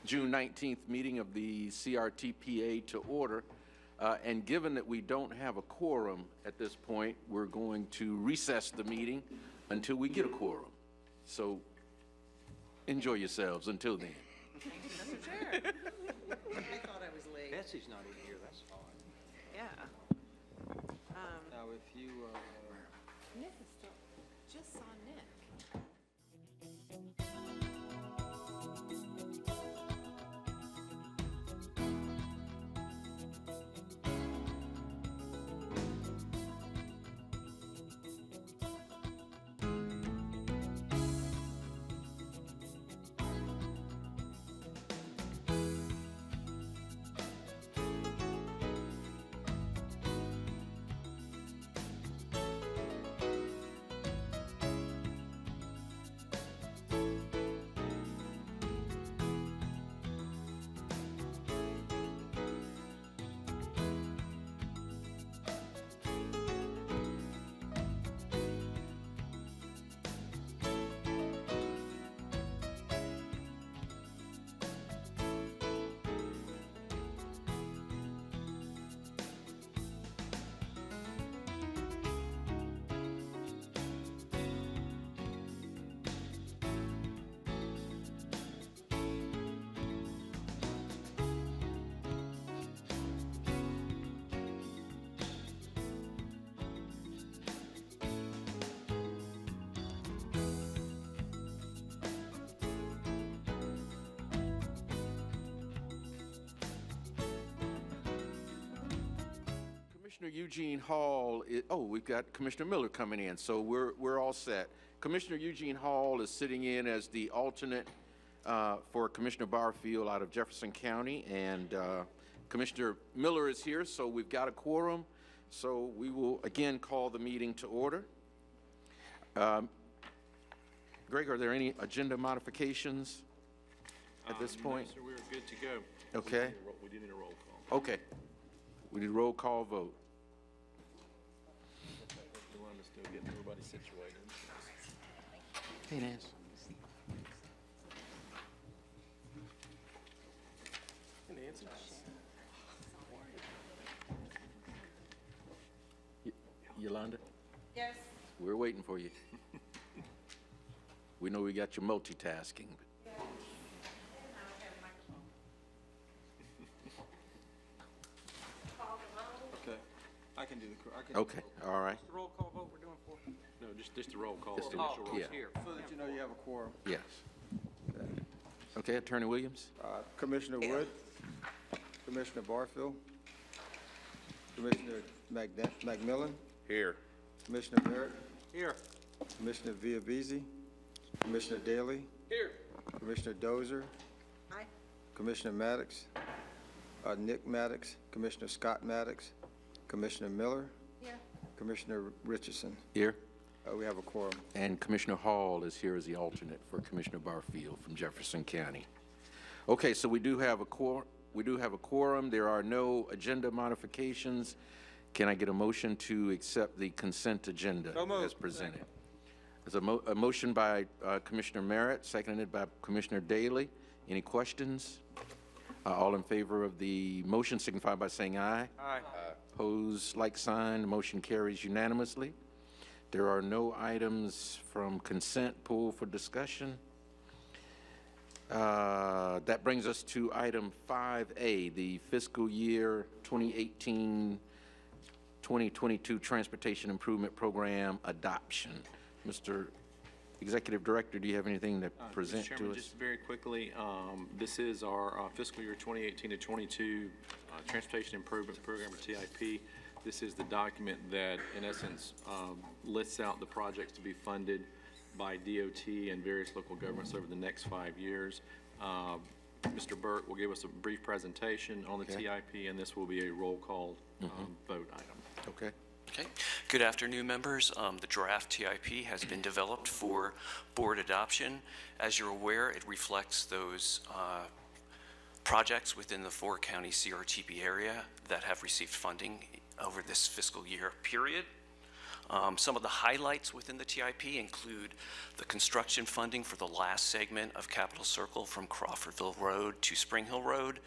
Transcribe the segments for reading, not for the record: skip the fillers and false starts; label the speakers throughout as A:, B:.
A: June 19th meeting of the CRTPA to order. And given that we don't have a quorum at this point, we're going to recess the meeting until we get a quorum. So enjoy yourselves until then.
B: Thank you, Mr. Chair. I thought I was late.
C: Betsy's not even here, that's fine.
B: Yeah.
C: Now, if you,
B: Nick is still, just saw Nick.
A: Commissioner Eugene Hall we've got Commissioner Miller coming in, so we're all set. Commissioner Eugene Hall is sitting in as the alternate for Commissioner Barfield out of Jefferson County, and Commissioner Miller is here, so we've got a quorum. So we will again call the meeting to order. Greg, are there any agenda modifications at this point?
D: No, sir, we're good to go.
A: Okay.
D: We do need a roll call.
A: Okay. We need a roll call vote.
D: We want to still get everybody situated.
A: Hey, Nance. Yolanda?
B: Yes.
A: We're waiting for you. We know we got you multitasking.
C: okay, I can do the,
A: Okay, all right.
C: the roll call vote we're doing for?
D: No, just the roll call.
A: Just the-
D: Initial roll.
A: yeah.
C: Here, so that you know you have a quorum.
A: Yes. Okay, Attorney Williams?
E: Commissioner Wood, Commissioner Barfield, Commissioner McMillan,
A: Here.
E: Commissioner Barrett,
C: Here.
E: Commissioner Villavisi, Commissioner Daly,
C: Here.
E: Commissioner Dozier,
B: Aye.
E: Commissioner Maddox, Nick Maddox, Commissioner Scott Maddox, Commissioner Miller,
B: Here.
E: Commissioner Richardson.
A: Here.
E: We have a quorum.
A: And Commissioner Hall is here as the alternate for Commissioner Barfield from Jefferson County. Okay, so we do have a quorum. There are no agenda modifications. Can I get a motion to accept the consent agenda as presented? There's a motion by Commissioner Merritt, seconded by Commissioner Daly. Any questions? All in favor of the motion signify by saying aye.
C: Aye.
A: Opposed, like sign. The motion carries unanimously. There are no items from consent pulled for discussion. That brings us to item 5A, the fiscal year 2018-2022 Transportation Improvement Program adoption. Mr. Executive Director, do you have anything to present
D: Mr. Chairman,
A: to us?
D: just very quickly, this is our fiscal year 2018 to 22 Transportation Improvement Program, or TIP. This is the document that, in essence, lists out the projects to be funded by DOT and various local governments over the next 5 years. Mr. Burt will give us a brief presentation on the TIP, and this will be a roll call vote item.
A: Okay.
F: Okay. Good afternoon, members. The draft TIP has been developed for board adoption. As you're aware, it reflects those projects within the 4-county CRTP area that have received funding over this fiscal year period. Some of the highlights within the TIP include the construction funding for the last segment of Capitol Circle from Crawfordville Road to Spring Hill Road,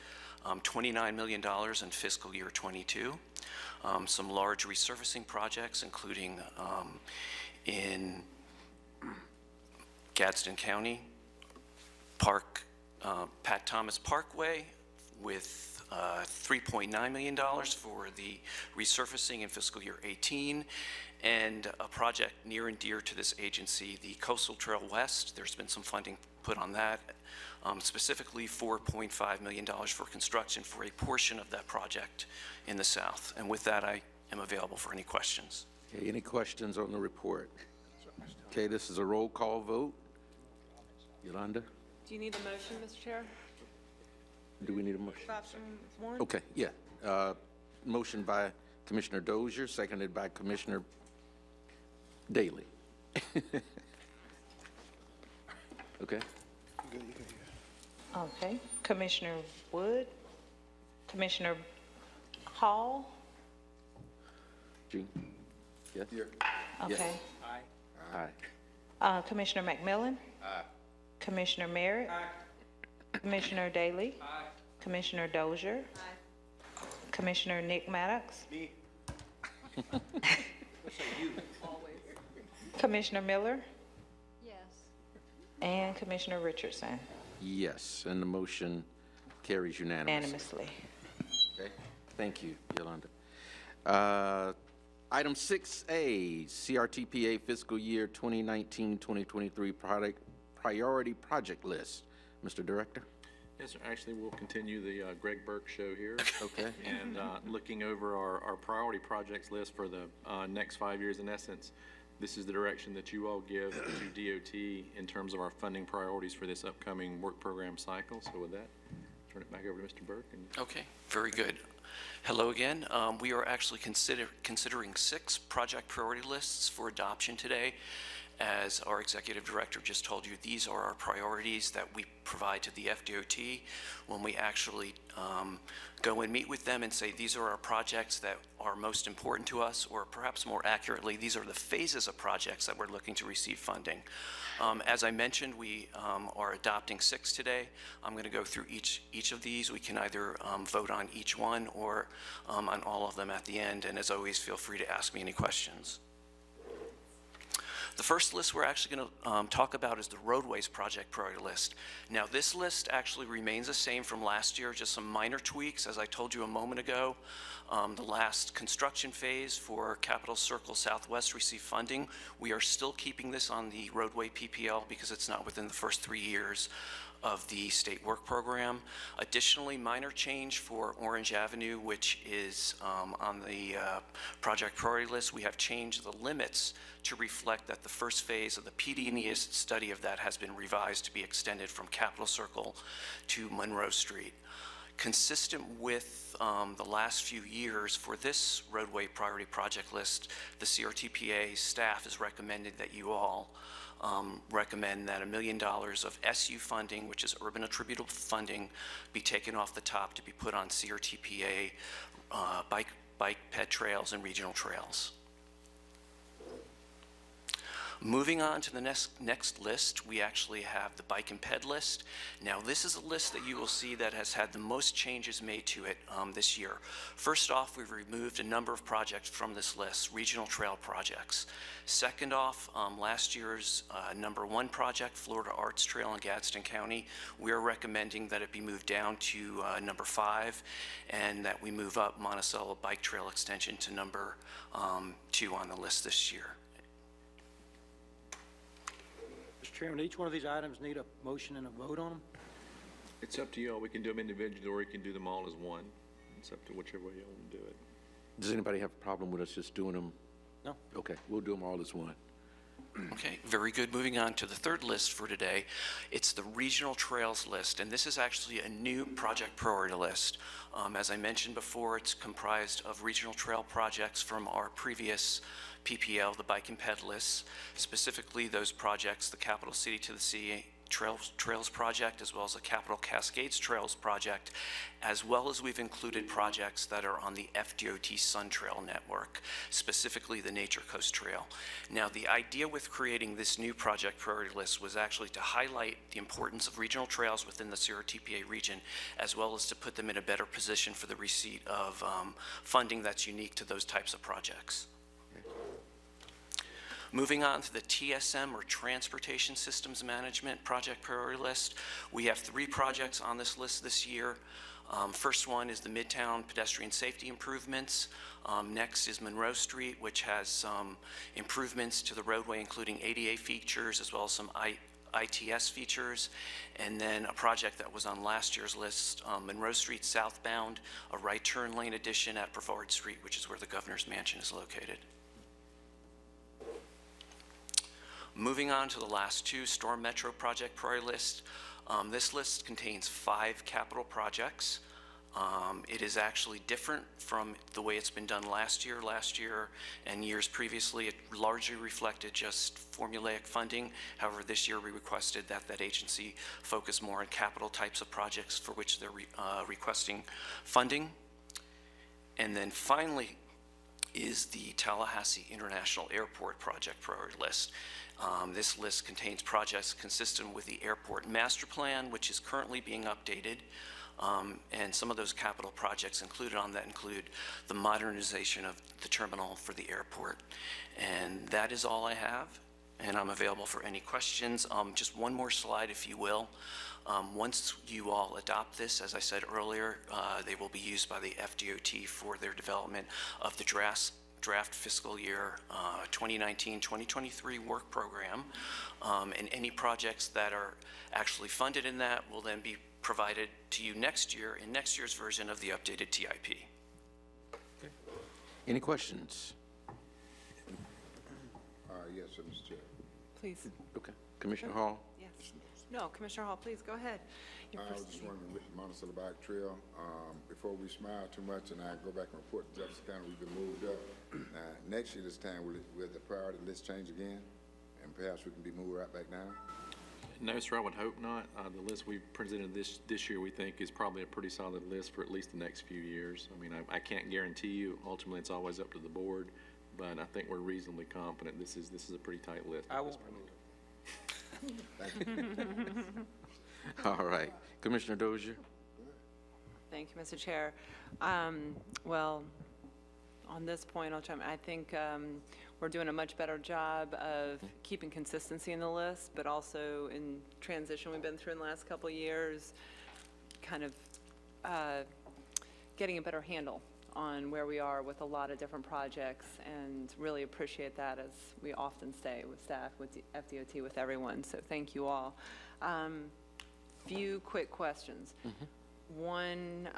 F: $29 million in fiscal year '22. Some large resurfacing projects, including in Gadsden County, Pat Thomas Parkway with $3.9 million for the resurfacing in fiscal year '18, and a project near and dear to this agency, the Coastal Trail West. There's been some funding put on that, specifically $4.5 million for construction for a portion of that project in the south. And with that, I am available for any questions.
A: Okay, any questions on the report? Okay, this is a roll call vote. Yolanda,
B: Do you need a motion, Mr. Chair?
A: do we need a motion?
B: Option 1?
A: Okay, yeah. Motion by Commissioner Dozier, seconded by Commissioner Daley. Okay,
G: Okay. Commissioner Wood, Commissioner Hall,
A: Jean? Yes?
G: okay.
A: Aye.
G: Commissioner McMillan? Commissioner Merritt? Commissioner Daley? Commissioner Dozier? Commissioner Nick Maddox? Commissioner Miller?
B: Yes.
G: And Commissioner Richardson,
A: Yes, and the motion carries unanimously.
G: unanimously.
A: Okay, thank you, Yolanda. Item 6A, CRTPA fiscal year 2019-2023 priority project list. Mr. Director?
D: Yes, sir. Actually, we'll continue the Greg Burke show here.
A: Okay.
D: And looking over our priority projects list for the next 5 years, in essence, this is the direction that you all give to DOT in terms of our funding priorities for this upcoming work program cycle. So with that, turn it back over to Mr. Burke. And
F: Okay, very good. Hello again. We are actually considering 6 project priority lists for adoption today. As our executive director just told you, these are our priorities that we provide to the FDOT when we actually go and meet with them and say, these are our projects that are most important to us, or perhaps more accurately, these are the phases of projects that we're looking to receive funding. As I mentioned, we are adopting 6 today. I'm going to go through each of these. We can either vote on each one or on all of them at the end. And as always, feel free to ask me any questions. The first list we're actually going to talk about is the roadways project priority list. Now, this list actually remains the same from last year, just some minor tweaks. As I told you a moment ago, the last construction phase for Capitol Circle Southwest received funding. We are still keeping this on the roadway PPL because it's not within the first 3 years of the state work program. Additionally, minor change for Orange Avenue, which is on the project priority list. We have changed the limits to reflect that the first phase of the PD&E study of that has been revised to be extended from Capitol Circle to Monroe Street. Consistent with the last few years, for this roadway priority project list, the CRTPA staff has recommended that you all recommend that $1 million of SU funding, which is urban attributable funding, be taken off the top to be put on CRTPA bike ped trails and regional trails. Moving on to the next list, we actually have the bike and ped list. Now, this is a list that you will see that has had the most changes made to it this year. First off, we've removed a number of projects from this list, regional trail projects. Second off, last year's number 1 project, Florida Arts Trail in Gadsden County, we are recommending that it be moved down to number 5, and that we move up Monticello Bike Trail Extension to number 2 on the list this year.
H: Mr. Chairman, each one of these items need a motion and a vote on them?
D: it's up to you all. We can do them individually, or you can do them all as one. It's up to whichever way you want to do it.
A: Does anybody have a problem with us just doing them?
H: No.
A: Okay, we'll do them all as one.
F: Okay, very good. Moving on to the third list for today. It's the regional trails list, and this is actually a new project priority list. As I mentioned before, it's comprised of regional trail projects from our previous PPL, the bike and ped lists, specifically those projects, the Capital City to the Sea Trails project, as well as a Capital Cascades Trails project, as well as we've included projects that are on the FDOT Sun Trail network, specifically the Nature Coast Trail. Now, the idea with creating this new project priority list was actually to highlight the importance of regional trails within the CRTPA region, as well as to put them in a better position for the receipt of funding that's unique to those types of projects. Moving on to the TSM, or Transportation Systems Management Project Priority List, we have 3 projects on this list this year. First one is the Midtown Pedestrian Safety Improvements. Next is Monroe Street, which has some improvements to the roadway, including ADA features as well as some ITS features. And then a project that was on last year's list, Monroe Street southbound, a right turn lane addition at Brevard Street, which is where the Governor's Mansion is located. Moving on to the last 2, Storm Metro Project Priority List. This list contains 5 capital projects. It is actually different from the way it's been done last year. Last year and years previously, it largely reflected just formulaic funding. However, this year we requested that that agency focus more on capital types of projects for which they're requesting funding. And then finally is the Tallahassee International Airport Project Priority List. This list contains projects consistent with the airport master plan, which is currently being updated. And some of those capital projects included on that include the modernization of the terminal for the airport. And that is all I have, and I'm available for any questions. Just one more slide, if you will. Once you all adopt this, as I said earlier, they will be used by the FDOT for their development of the draft fiscal year 2019-2023 work program. And any projects that are actually funded in that will then be provided to you next year in next year's version of the updated TIP.
A: Any questions?
I: Yes, sir, Mr. Chair.
B: Please.
A: Okay. Commissioner Hall?
B: Yes. No, Commissioner Hall, please, go ahead.
I: I was just wondering with the Monticello Bike Trail, before we smile too much and I go back and report to Jefferson County, we've been moved up. Next year this time, will the priority list change again? And perhaps we can be moved right back down?
D: No, sir, I would hope not. The list we've presented this year, we think, is probably a pretty solid list for at least the next few years. I mean, I can't guarantee you. Ultimately, it's always up to the board, but I think we're reasonably confident this is a pretty tight list.
H: I won't remove it.
A: All right. Commissioner Dozier?
B: Thank you, Mr. Chair. Well, on this point, I think we're doing a much better job of keeping consistency in the list, but also in transition we've been through in the last couple of years, kind of getting a better handle on where we are with a lot of different projects, and really appreciate that, as we often say with staff, with the FDOT, with everyone. So thank you all. Few quick questions. One,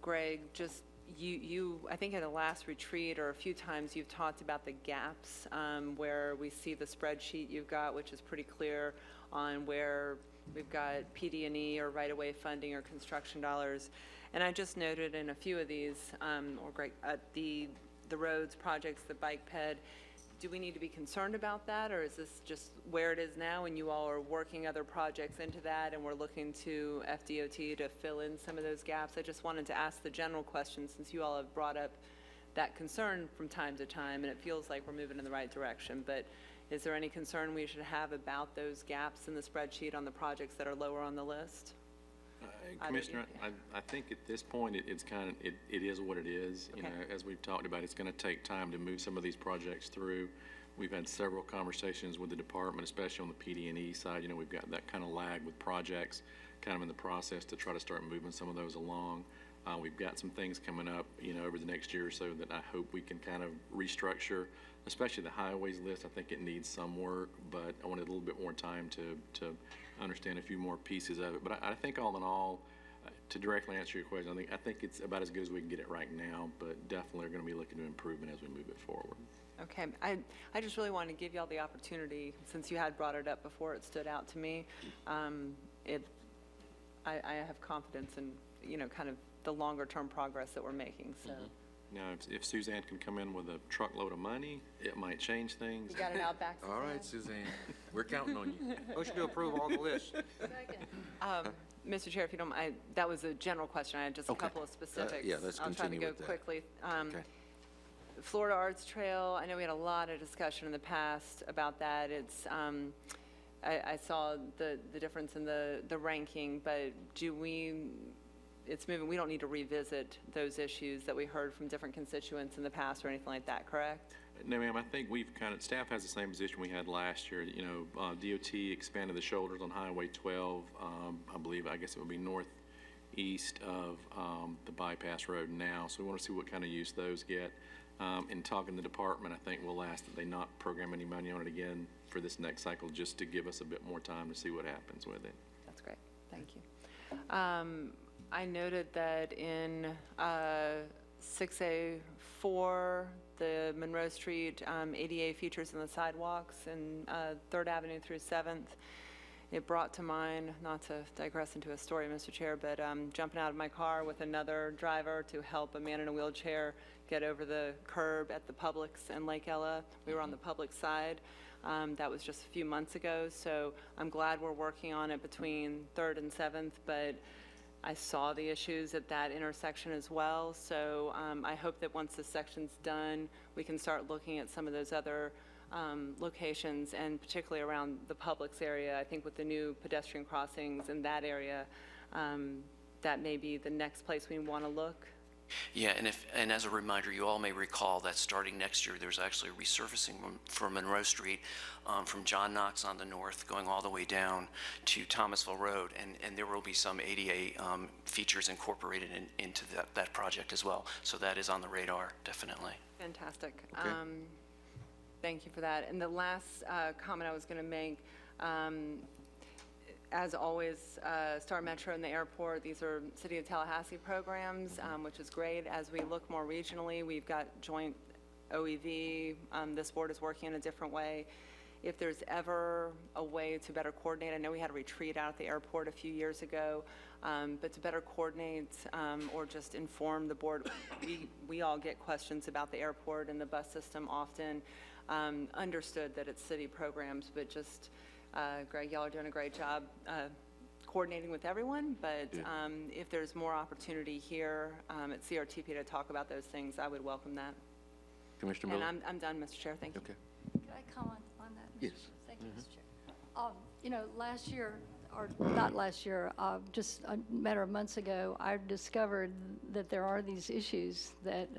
B: Greg, just you, I think at the last retreat or a few times you've talked about the gaps where we see the spreadsheet you've got, which is pretty clear on where we've got PD&E or right-of-way funding or construction dollars. And I just noted in a few of these, or Greg, the roads projects, the bike ped, do we need to be concerned about that, or is this just where it is now and you all are working other projects into that and we're looking to FDOT to fill in some of those gaps? I just wanted to ask the general question, since you all have brought up that concern from time to time, and it feels like we're moving in the right direction, but is there any concern we should have about those gaps in the spreadsheet on the projects that are lower on the list?
D: Commissioner, I think at this point, it's kind of, it is what it is.
B: Okay.
D: You know, as we've talked about, it's going to take time to move some of these projects through. We've had several conversations with the department, especially on the PD&E side. You know, we've got that kind of lag with projects kind of in the process to try to start moving some of those along. We've got some things coming up, you know, over the next year or so that I hope we can kind of restructure, especially the highways list. I think it needs some work, but I wanted a little bit more time to understand a few more pieces of it. But I think all in all, to directly answer your question, I think it's about as good as we can get it right now, but definitely are going to be looking to improvement as we move it forward.
B: Okay, I just really want to give y'all the opportunity, since you had brought it up before, it stood out to me. I have confidence in, you know, kind of the longer term progress that we're making, so
D: Now, if Suzanne can come in with a truckload of money, it might change things.
B: You got it out back.
A: All right, Suzanne, we're counting on you.
H: Motion to approve all the lists.
B: Mr. Chair, if you don't mind, that was a general question. I had just a
A: Okay.
B: couple of specifics.
A: yeah, let's continue with
B: I'll
A: that.
B: try to go quickly.
A: Okay.
B: Florida Arts Trail, I know we had a lot of discussion in the past about that. It's, I saw the difference in the ranking, but it's moving, we don't need to revisit those issues that we heard from different constituents in the past or anything like that, correct?
D: No, ma'am, I think staff has the same position we had last year. You know, DOT expanded the shoulders on Highway 12, I guess it would be northeast of the bypass road now, so we want to see what kind of use those get. In talking to the department, I think we'll ask that they not program any money on it again for this next cycle, just to give us a bit more time to see what happens with it.
B: That's great, thank you. I noted that in 6A4, the Monroe Street ADA features in the sidewalks in 3rd Avenue through 7th. It brought to mind, not to digress into a story, Mr. Chair, but jumping out of my car with another driver to help a man in a wheelchair get over the curb at the Publix in Lake Ella. We were on the public side. That was just a few months ago, so I'm glad we're working on it between 3rd and 7th, but I saw the issues at that intersection as well, so I hope that once this section's done, we can start looking at some of those other locations, and particularly around the Publix area. I think with the new pedestrian crossings in that area, that may be the next place we want to look.
F: Yeah, and as a reminder, you all may recall that starting next year, there's actually a resurfacing for Monroe Street from John Knox on the north, going all the way down to Thomasville Road, and there will be some ADA features incorporated into that project as well. So that is on the radar, definitely.
B: Fantastic.
A: Okay.
B: Thank you for that. And the last comment I was going to make, as always, Star Metro and the airport, these are City of Tallahassee programs, which is great. As we look more regionally, we've got joint OEV. This board is working in a different way. If there's ever a way to better coordinate, I know we had a retreat out at the airport a few years ago, but to better coordinate or just inform the board, we all get questions about the airport and the bus system often. Understood that it's city programs, but just, Greg, y'all are doing a great job coordinating with everyone, but if there's more opportunity here at CRTPA to talk about those things, I would welcome that.
A: Commissioner Miller?
B: And I'm done, Mr. Chair, thank you.
A: Okay.
J: Could I comment on that? Mr.
A: Yes.
J: Chair? Thank you, Mr. Chair. You know, last year, or not last year, just a matter of months ago, I discovered that there are these issues that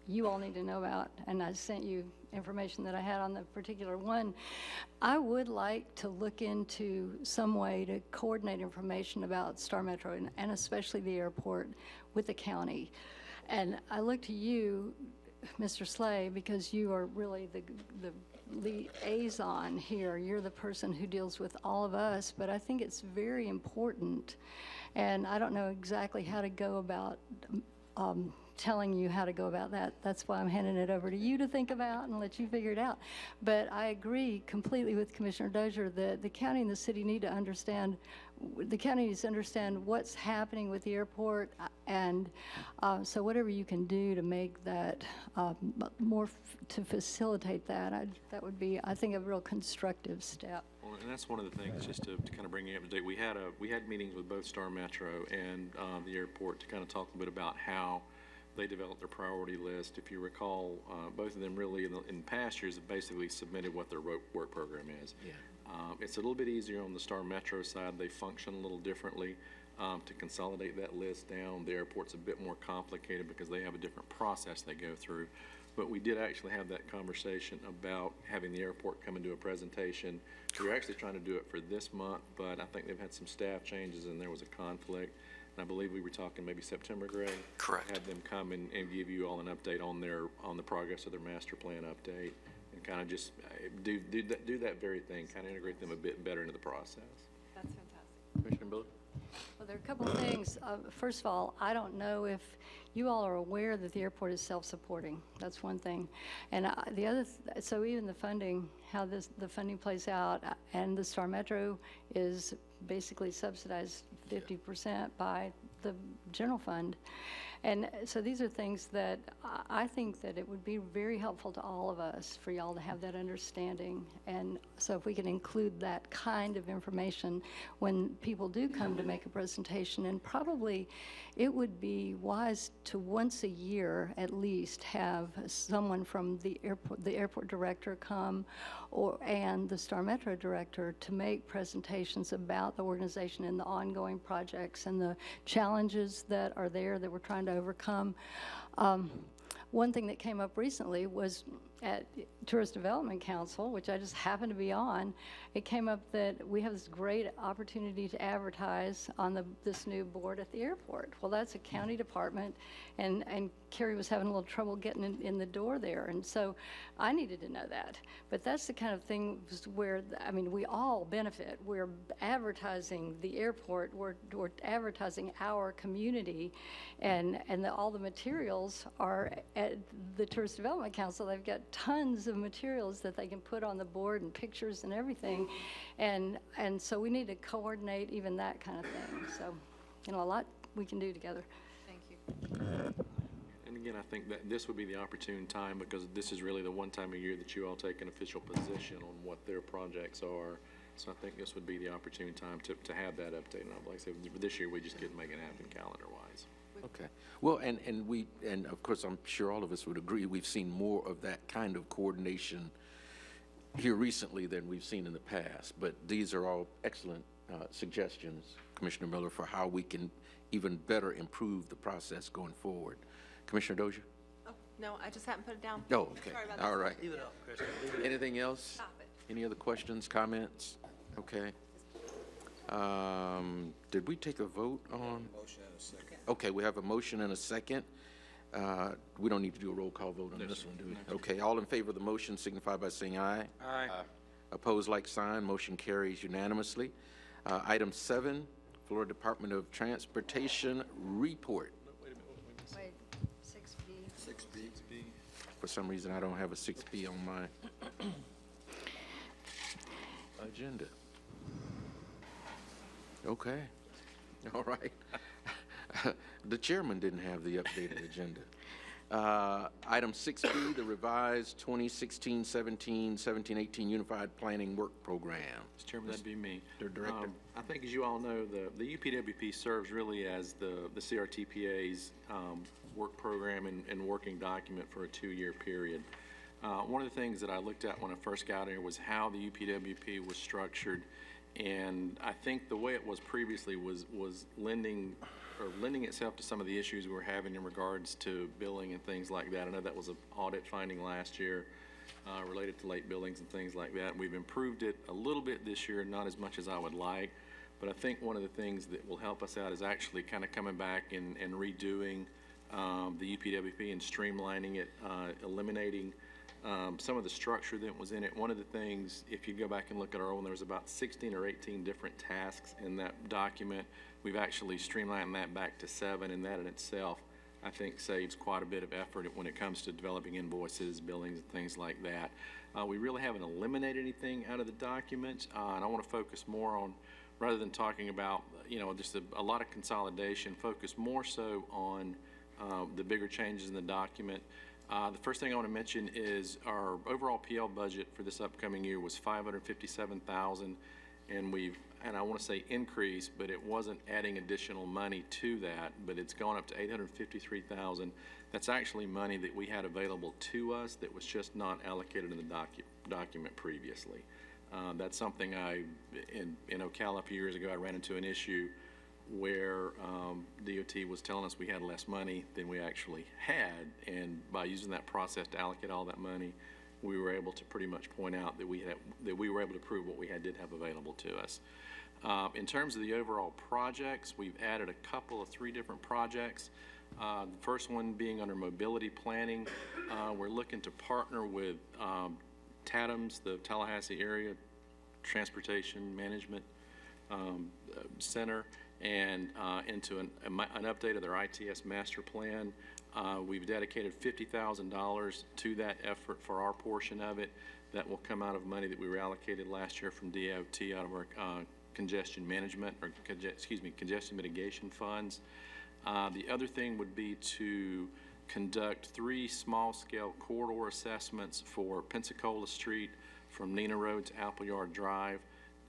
J: you all need to know about, and I sent you information that I had on the particular one. I would like to look into some way to coordinate information about Star Metro and especially the airport with the county. And I look to you, Mr. Slay, because you are really the liaison here. You're the person who deals with all of us, but I think it's very important, and I don't know exactly how to go about telling you how to go about that. That's why I'm handing it over to you to think about and let you figure it out. But I agree completely with Commissioner Dozier that the county and the city need to understand, what's happening with the airport, and so whatever you can do to make that more, to facilitate that, that would be, I think, a real constructive step.
D: Well, and that's one of the things, just to kind of bring you up to date. We had meetings with both Star Metro and the airport to kind of talk a bit about how they developed their priority list. If you recall, both of them really in past years have basically submitted what their work program is. Yeah. It's a little bit easier on the Star Metro side. They function a little differently to consolidate that list down. The airport's a bit more complicated because they have a different process they go through. But we did actually have that conversation about having the airport come and do a presentation. We were actually trying to do it for this month, but I think they've had some staff changes and there was a conflict. And I believe we were talking maybe September, Greg?
F: Correct.
D: Have them come and give you all an update on the progress of their master plan update, and kind of just do that very thing, kind of integrate them a bit better into the process.
B: That's fantastic.
A: Commissioner Miller?
J: Well, there are a couple of things. First of all, I don't know if you all are aware that the airport is self-supporting. That's one thing. And the other, so even the funding, how the funding plays out, and the Star Metro is basically subsidized 50% by the general fund. And so these are things that I think that it would be very helpful to all of us for y'all to have that understanding. And so if we can include that kind of information when people do come to make a presentation, and probably it would be wise to once a year at least have someone from the airport director come, and the Star Metro director, to make presentations about the organization and the ongoing projects and the challenges that are there that we're trying to overcome. One thing that came up recently was at Tourist Development Council, which I just happened to be on. It came up that we have this great opportunity to advertise on this new board at the airport. Well, that's a county department, and Carrie was having a little trouble getting in the door there, and so I needed to know that. But that's the kind of thing where, I mean, we all benefit. We're advertising the airport, we're advertising our community, and all the materials are at the Tourist Development Council. They've got tons of materials that they can put on the board and pictures and everything, and so we need to coordinate even that kind of thing. So, you know, a lot we can do together.
B: Thank you.
D: And again, I think that this would be the opportune time, because this is really the one time a year that you all take an official position on what their projects are. So I think this would be the opportune time to have that update. And like I said, this year we just couldn't make it happen calendar-wise.
A: Okay. Well, and of course, I'm sure all of us would agree, we've seen more of that kind of coordination here recently than we've seen in the past. But these are all excellent suggestions, Commissioner Miller, for how we can even better improve the process going forward. Commissioner Dozier?
B: Oh, no, I just hadn't put it down.
A: Oh, okay.
B: Sorry about
A: All
B: that.
A: right.
H: Leave it up, Chris. Leave it up.
A: Anything else?
B: Stop it.
A: Any other questions, comments? Okay. Did we take a vote on?
C: Motion and a second.
A: Okay, we have a motion and a second. We don't need to do a roll call vote on this one, do we? Okay, all in favor of the motion signify by saying aye.
H: Aye.
A: Opposed, like sign. Motion carries unanimously. Item 7, Florida Department of Transportation report.
J: Wait, 6B.
C: 6B.
A: For some reason, I don't have a 6B on my agenda. Okay, all right. The chairman didn't have the updated agenda. Item 6B, the revised 2016-17, 17-18 Unified Planning Work Program.
D: Mr. Chairman, that'd be me.
A: Mr. Director.
D: I think, as you all know, the UPWP serves really as the CRTPA's work program and working document for a 2-year period. One of the things that I looked at when I first got here was how the UPWP was structured, and I think the way it was previously was lending itself to some of the issues we were having in regards to billing and things like that. I know that was an audit finding last year related to late billings and things like that. We've improved it a little bit this year, not as much as I would like, but I think one of the things that will help us out is actually kind of coming back and redoing the UPWP and streamlining it, eliminating some of the structure that was in it. One of the things, if you go back and look at our own, there was about 16 or 18 different tasks in that document. We've actually streamlined that back to 7, and that in itself, I think, saves quite a bit of effort when it comes to developing invoices, billings, and things like that. We really haven't eliminated anything out of the document, and I want to focus more on, rather than talking about, you know, just a lot of consolidation, focus more so on the bigger changes in the document. The first thing I want to mention is our overall PL budget for this upcoming year was $557,000, and I want to say increase, but it wasn't adding additional money to that, but it's gone up to $853,000. That's actually money that we had available to us that was just not allocated in the document previously. That's something in Ocala a few years ago, I ran into an issue where DOT was telling us we had less money than we actually had, and by using that process to allocate all that money, we were able to pretty much point out that we were able to prove what we did have available to us. In terms of the overall projects, we've added a couple of 3 different projects. The first one being under mobility planning. We're looking to partner with TATMS, the Tallahassee Area Transportation Management Center, and into an update of their ITS master plan. We've dedicated $50,000 to that effort for our portion of it. That will come out of money that we were allocated last year from DOT out of our congestion management, or congestion mitigation funds. The other thing would be to conduct 3 small-scale corridor assessments for Pensacola Street from Nina Road to Appleyard Drive,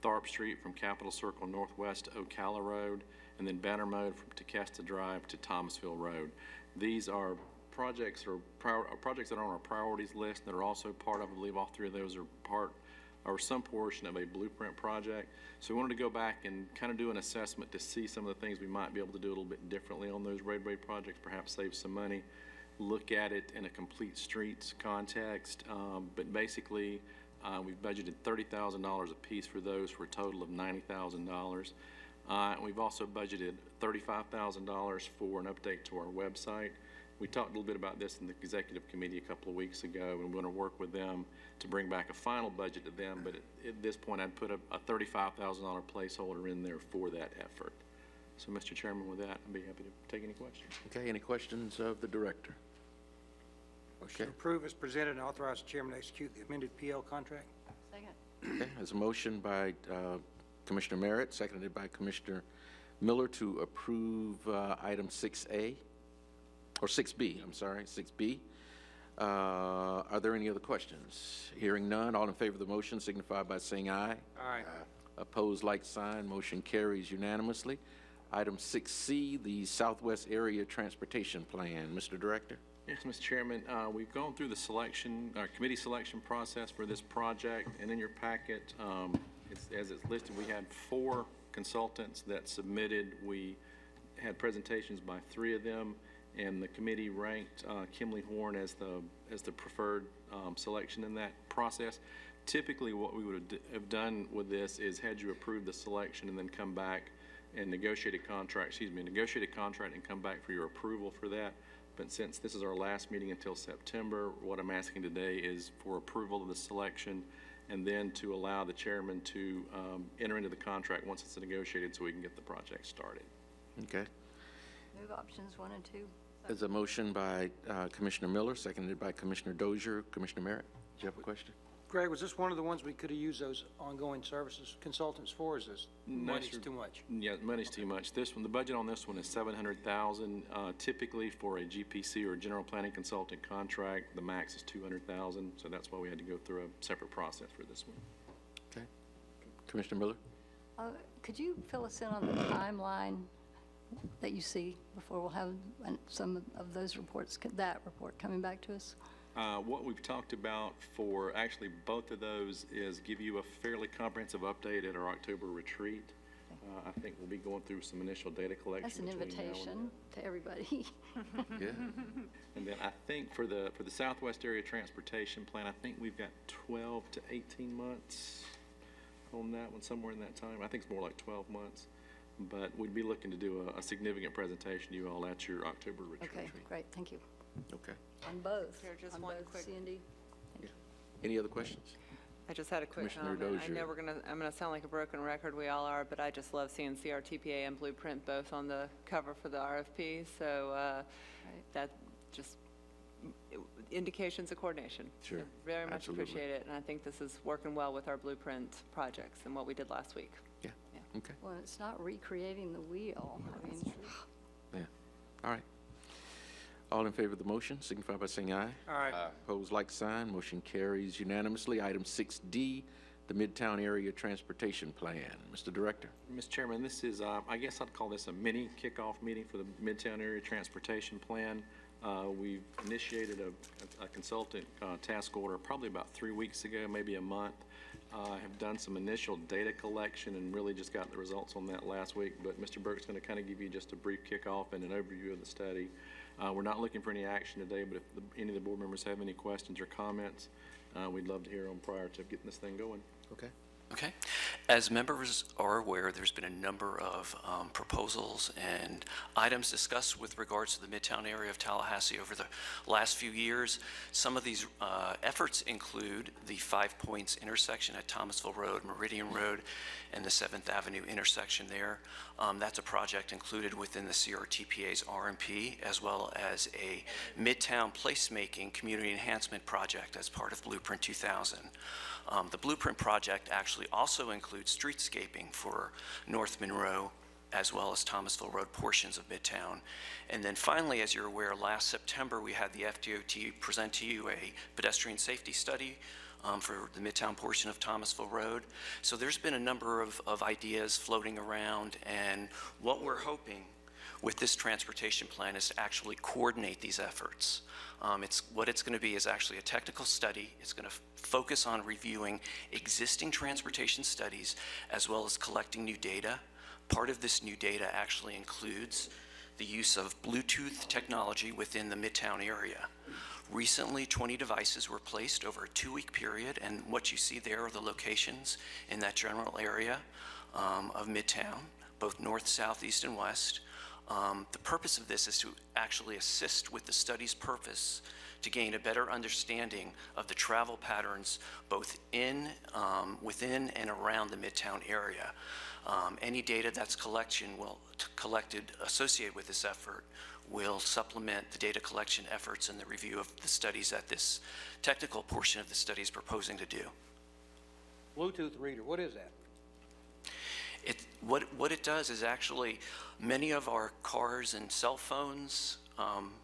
D: Tharp Street from Capitol Circle Northwest to Ocala Road, and then Banner Mode from Tequesta Drive to Thomasville Road. These are projects that are on our priorities list that are also part of, I believe all 3 of those are part or some portion of a blueprint project. So we wanted to go back and kind of do an assessment to see some of the things we might be able to do a little bit differently on those roadway projects, perhaps save some money, look at it in a complete streets context. But basically, we've budgeted $30,000 a piece for those for a total of $90,000. And we've also budgeted $35,000 for an update to our website. We talked a little bit about this in the executive committee a couple of weeks ago, and we're going to work with them to bring back a final budget to them, but at this point, I'd put a $35,000 placeholder in there for that effort. So, Mr. Chairman, with that, I'd be happy to take any questions.
A: Okay, any questions of the director?
H: Motion to approve is presented and authorize the chairman to execute the amended PL contract.
J: Second.
A: Okay, there's a motion by Commissioner Merritt, seconded by Commissioner Miller to approve item 6A, or 6B, I'm sorry, 6B. Are there any other questions? Hearing none, all in favor of the motion signify by saying aye.
H: Aye.
A: Opposed, like sign. Motion carries unanimously. Item 6C, the Southwest Area Transportation Plan. Mr. Director?
D: Yes, Mr. Chairman, we've gone through the committee selection process for this project, and in your packet, as it's listed, we had 4 consultants that submitted. We had presentations by 3 of them, and the committee ranked Kimley Horn as the preferred selection in that process. Typically, what we would have done with this is had you approve the selection and then come back and negotiate a contract and come back for your approval for that. But since this is our last meeting until September, what I'm asking today is for approval of the selection and then to allow the chairman to enter into the contract once it's negotiated so we can get the project started.
A: Okay.
J: Move options 1 and 2.
A: There's a motion by Commissioner Miller, seconded by Commissioner Dozier. Commissioner Merritt, do you have a question?
H: Greg, was this one of the ones we could have used those ongoing services consultants for? Is this money's too much?
D: Yeah, money's too much. This one, the budget on this one is $700,000. Typically, for a GPC or a general planning consultant contract, the max is $200,000. So that's why we had to go through a separate process for this one.
A: Okay. Commissioner Miller?
J: Could you fill us in on the timeline that you see before we'll have some of those reports, that report coming back to us?
D: What we've talked about for actually both of those is give you a fairly comprehensive update at our October retreat. I think we'll be going through some initial data collection.
J: That's an invitation to everybody.
A: Yeah.
D: And then I think for the Southwest Area Transportation Plan, I think we've got 12 to 18 months on that one, somewhere in that time. I think it's more like 12 months. But we'd be looking to do a significant presentation to you all at your October retreat.
J: Okay, great, thank you.
A: Okay.
J: On both,
B: Here, just
J: on
B: one
J: both
B: quick-
J: C and D.
A: Any other questions?
B: I just had a quick
A: Commissioner
B: comment. I
A: Dozier.
B: know I'm gonna sound like a broken record, we all are, but I just love seeing CRTPA and Blueprint both on the cover for the RFP, so that just indications of coordination.
A: Sure,
B: I very much
A: absolutely.
B: appreciate it, and I think this is working well with our Blueprint projects and what we did last week.
A: Yeah. Okay.
J: Well, it's not recreating the wheel. I mean,
A: Yeah. All right. All in favor of the motion signify by saying aye.
H: Aye.
A: Opposed, like sign. Motion carries unanimously. Item 6D, the Midtown Area Transportation Plan. Mr. Director?
D: Mr. Chairman, this is, I guess I'd call this a mini kickoff meeting for the Midtown Area Transportation Plan. We've initiated a consultant task order probably about 3 weeks ago, maybe a month. Have done some initial data collection and really just got the results on that last week. But Mr. Burke's going to kind of give you just a brief kickoff and an overview of the study. We're not looking for any action today, but if any of the board members have any questions or comments, we'd love to hear them prior to getting this thing going.
A: Okay.
F: Okay. As members are aware, there's been a number of proposals and items discussed with regards to the Midtown area of Tallahassee over the last few years. Some of these efforts include the 5 Points intersection at Thomasville Road, Meridian Road, and the 7th Avenue intersection there. That's a project included within the CRTPA's RMP, as well as a Midtown placemaking community enhancement project as part of Blueprint 2000. The Blueprint project actually also includes streetscaping for North Monroe, as well as Thomasville Road portions of Midtown. And then finally, as you're aware, last September, we had the FDOT present to you a pedestrian safety study for the Midtown portion of Thomasville Road. So there's been a number of ideas floating around, and what we're hoping with this transportation plan is to actually coordinate these efforts. What it's going to be is actually a technical study. It's going to focus on reviewing existing transportation studies as well as collecting new data. Part of this new data actually includes the use of Bluetooth technology within the Midtown area. Recently, 20 devices were placed over a 2-week period, and what you see there are the locations in that general area of Midtown, both north, south, east, and west. The purpose of this is to actually assist with the study's purpose to gain a better understanding of the travel patterns both within and around the Midtown area. Any data that's collected associated with this effort will supplement the data collection efforts and the review of the studies that this technical portion of the study is proposing to do.
H: Bluetooth reader, what is that?
F: What it does is actually, many of our cars and cell phones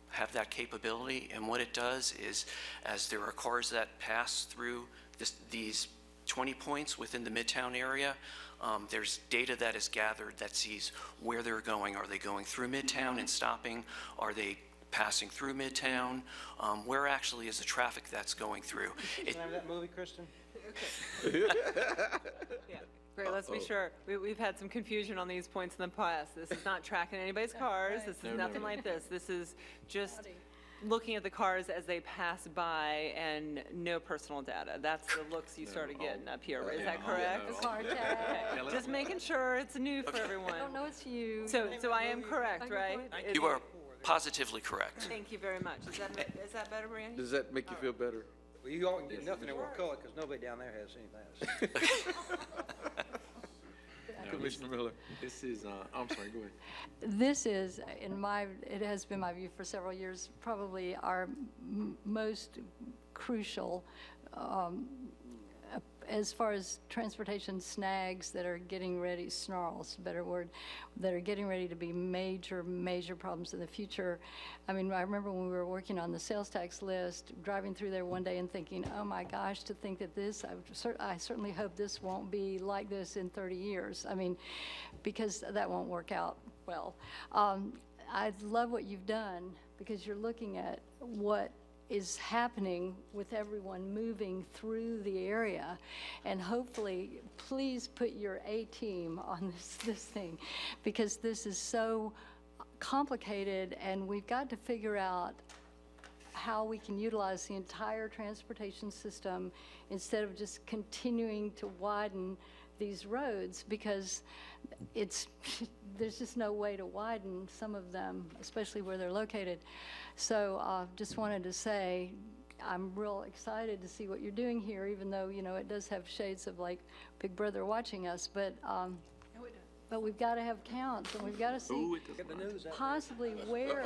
F: have that capability, and what it does is, as there are cars that pass through these 20 points within the Midtown area, there's data that is gathered that sees where they're going. Are they going through Midtown and stopping? Are they passing through Midtown? Where actually is the traffic that's going through?
H: Can I have that movie, Kristen?
B: Yeah. Great, let's be sure. We've had some confusion on these points in the past. This is not tracking anybody's cars. This is nothing like this. This is just looking at the cars as they pass by and no personal data. That's the looks you started getting up here. Is that correct?
J: The car tag.
B: Okay. Just making sure it's new for everyone.
J: I don't know it's you.
B: So I am correct, right?
F: You are positively correct.
B: Thank you very much. Is that better, Brandy?
A: Does that make you feel better?
H: Well, you all can get nothing in what color, because nobody down there has anything else.
A: Commissioner Miller?
D: This is, I'm sorry, go ahead.
J: This is, it has been my view for several years, probably our most crucial as far as transportation snags that are getting ready, snarls, better word, that are getting ready to be major, major problems in the future. I mean, I remember when we were working on the sales tax list, driving through there one day and thinking, oh my gosh, to think that this, I certainly hope this won't be like this in 30 years. I mean, because that won't work out well. I love what you've done, because you're looking at what is happening with everyone moving through the area, and hopefully, please put your A-team on this thing, because this is so complicated, and we've got to figure out how we can utilize the entire transportation system instead of just continuing to widen these roads, because there's just no way to widen some of them, especially where they're located. So just wanted to say, I'm real excited to see what you're doing here, even though, you know, it does have shades of like Big Brother watching us, but we've got to have counts, and we've got to see possibly where.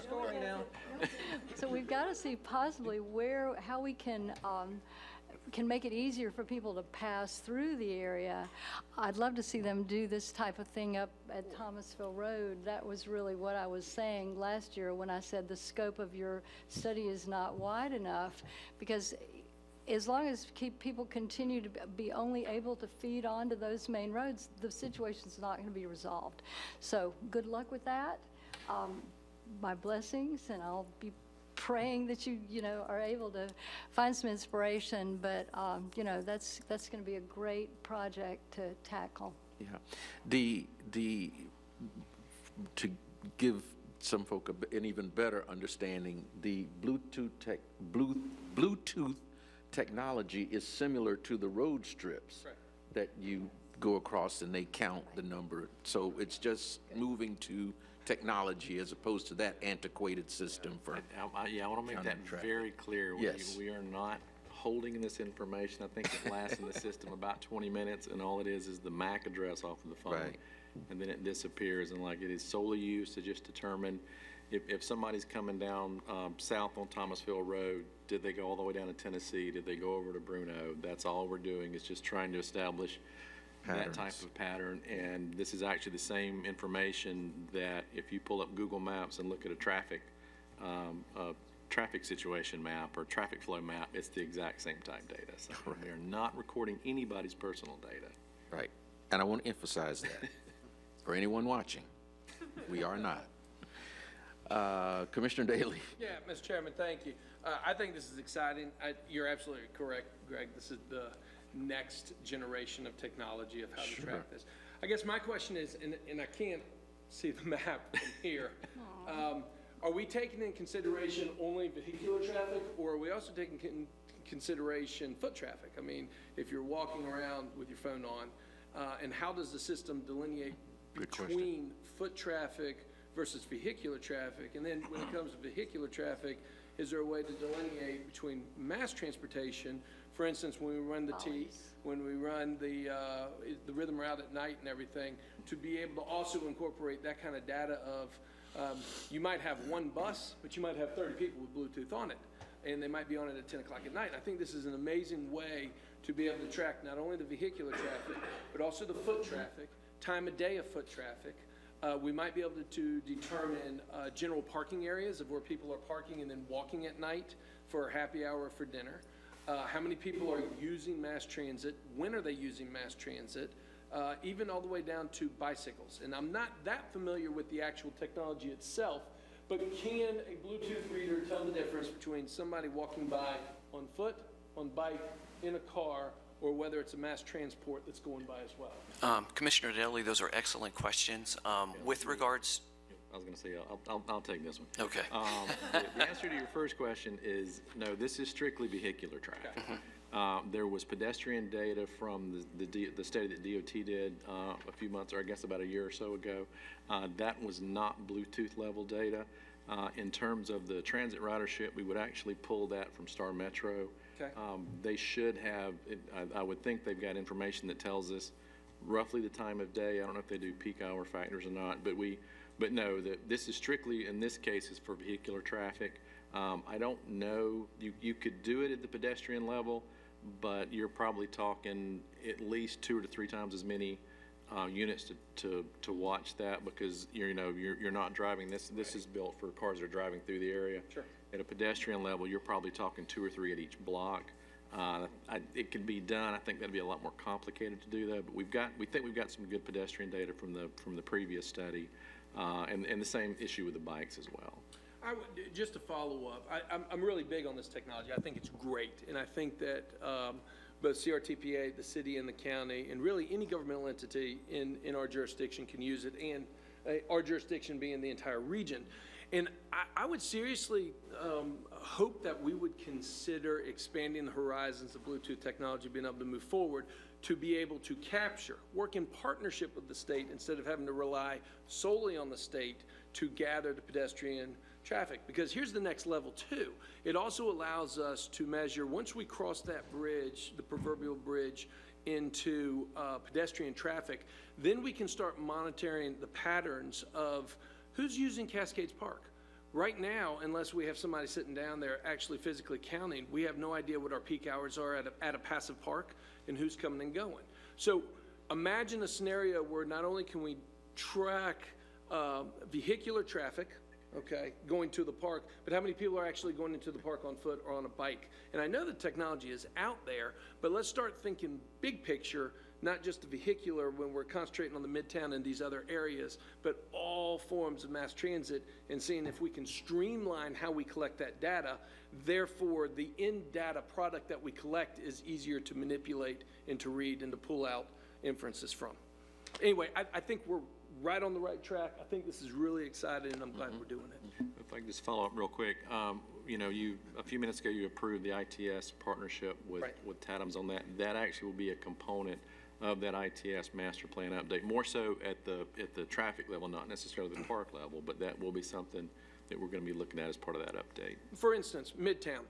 H: Story now.
J: So we've got to see possibly how we can make it easier for people to pass through the area. I'd love to see them do this type of thing up at Thomasville Road. That was really what I was saying last year when I said the scope of your study is not wide enough, because as long as people continue to be only able to feed onto those main roads, the situation's not going to be resolved. So good luck with that. My blessings, and I'll be praying that you are able to find some inspiration, but that's going to be a great project to tackle.
A: Yeah, to give some folk an even better understanding, the Bluetooth technology is similar to the road strips that you go across and they count the number. So it's just moving to technology as opposed to that antiquated system for.
D: Yeah, I want to make that very clear.
A: Yes.
D: We are not holding this information. I think it lasts in the system about 20 minutes, and all it is the MAC address off of the phone.
A: Right.
D: And then it disappears, and like it is solely used to just determine if somebody's coming down south on Thomasville Road, did they go all the way down to Tennessee? Did they go over to Bruno? That's all we're doing, is just trying to establish that type of pattern. And this is actually the same information that if you pull up Google Maps and look at a traffic situation map or traffic flow map, it's the exact same type data. So we are not recording anybody's personal data.
A: Right. And I want to emphasize that for anyone watching, we are not. Commissioner Daley.
K: Yeah, Mr. Chairman, thank you. I think this is exciting. You're absolutely correct, Greg. This is the next generation of technology of how to track this. I guess my question is, and I can't see the map from here, are we taking in consideration only vehicular traffic, or are we also taking in consideration foot traffic? I mean, if you're walking around with your phone on, and how does the system delineate between foot traffic versus vehicular traffic? And then when it comes to vehicular traffic, is there a way to delineate between mass transportation, for instance, when we run the T, when we run the rhythm route at night and everything, to be able to also incorporate that kind of data of, you might have one bus, but you might have 30 people with Bluetooth on it, and they might be on it at 10 o'clock at night. I think this is an amazing way to be able to track not only the vehicular traffic, but also the foot traffic, time of day of foot traffic. We might be able to determine general parking areas of where people are parking and then walking at night for happy hour or for dinner. How many people are using mass transit? When are they using mass transit? Even all the way down to bicycles. And I'm not that familiar with the actual technology itself, but can a Bluetooth reader tell the difference between somebody walking by on foot, on bike, in a car, or whether it's a mass transport that's going by as well?
F: Commissioner Daley, those are excellent questions. With regards,
D: I was going to say, I'll take this one.
F: okay.
D: The answer to your first question is no, this is strictly vehicular traffic. There was pedestrian data from the study that DOT did a few months, or I guess about a year or so ago. That was not Bluetooth level data. In terms of the transit ridership, we would actually pull that from Star Metro.
K: Okay.
D: They should have, I would think they've got information that tells us roughly the time of day. I don't know if they do peak hour factors or not, but no, this is strictly, in this case, is for vehicular traffic. I don't know, you could do it at the pedestrian level, but you're probably talking at least 2 to 3 times as many units to watch that, because you're not driving this. This is built for cars that are driving through the area.
K: Sure.
D: At a pedestrian level, you're probably talking 2 or 3 at each block. It can be done. I think that'd be a lot more complicated to do that, but we think we've got some good pedestrian data from the previous study, and the same issue with the bikes as well.
K: Just to follow up, I'm really big on this technology. I think it's great, and I think that both CRTPA, the city, and the county, and really any governmental entity in our jurisdiction can use it, and our jurisdiction being the entire region. And I would seriously hope that we would consider expanding the horizons of Bluetooth technology, being able to move forward, to be able to capture, work in partnership with the state instead of having to rely solely on the state to gather the pedestrian traffic. Because here's the next level too. It also allows us to measure, once we cross that bridge, the proverbial bridge, into pedestrian traffic, then we can start monitoring the patterns of who's using Cascades Park. Right now, unless we have somebody sitting down there actually physically counting, we have no idea what our peak hours are at a passive park and who's coming and going. So imagine a scenario where not only can we track vehicular traffic, okay, going to the park, but how many people are actually going into the park on foot or on a bike? And I know the technology is out there, but let's start thinking big picture, not just the vehicular when we're concentrating on the Midtown and these other areas, but all forms of mass transit, and seeing if we can streamline how we collect that data. Therefore, the end data product that we collect is easier to manipulate and to read and to pull out inferences from. Anyway, I think we're right on the right track. I think this is really exciting, and I'm glad we're doing it.
D: If I can just follow up real quick, a few minutes ago you approved the ITS partnership with TATMS on that. That actually will be a component of that ITS master plan update, more so at the traffic level, not necessarily the park level, but that will be something that we're going to be looking at as part of that update.
K: For instance, Midtown.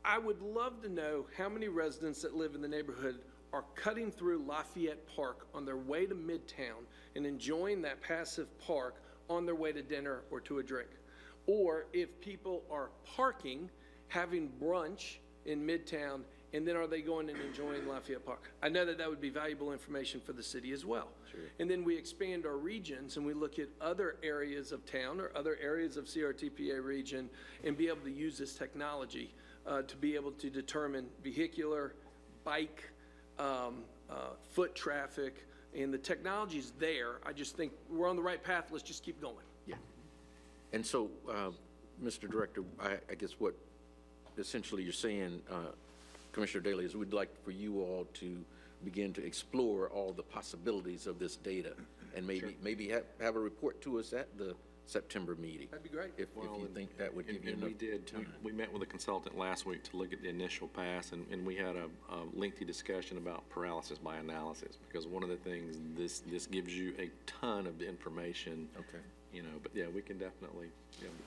K: I would love to know how many residents that live in the neighborhood are cutting through Lafayette Park on their way to Midtown and enjoying that passive park on their way to dinner or to a drink. Or if people are parking, having brunch in Midtown, And then are they going and enjoying Lafayette Park? I know that that would be valuable information for the city as well. Sure. And then we expand our regions and we look at other areas of town or other areas of CRTPA region and be able to use this technology to be able to determine vehicular, bike, foot traffic, and the technology's there. I just think we're on the right path. Let's just keep going.
A: Yeah. And so, Mr. Director, I guess what essentially you're saying, Commissioner Daley, is we'd like for you all to begin to explore all the possibilities of this data and maybe have a report to us at the September meeting.
K: That'd be great.
A: If you think that would give you enough time.
D: We met with a consultant last week to look at the initial pass, and we had a lengthy discussion about paralysis by analysis, because one of the things, this gives you a ton of information. Okay. You know, but yeah, we can definitely,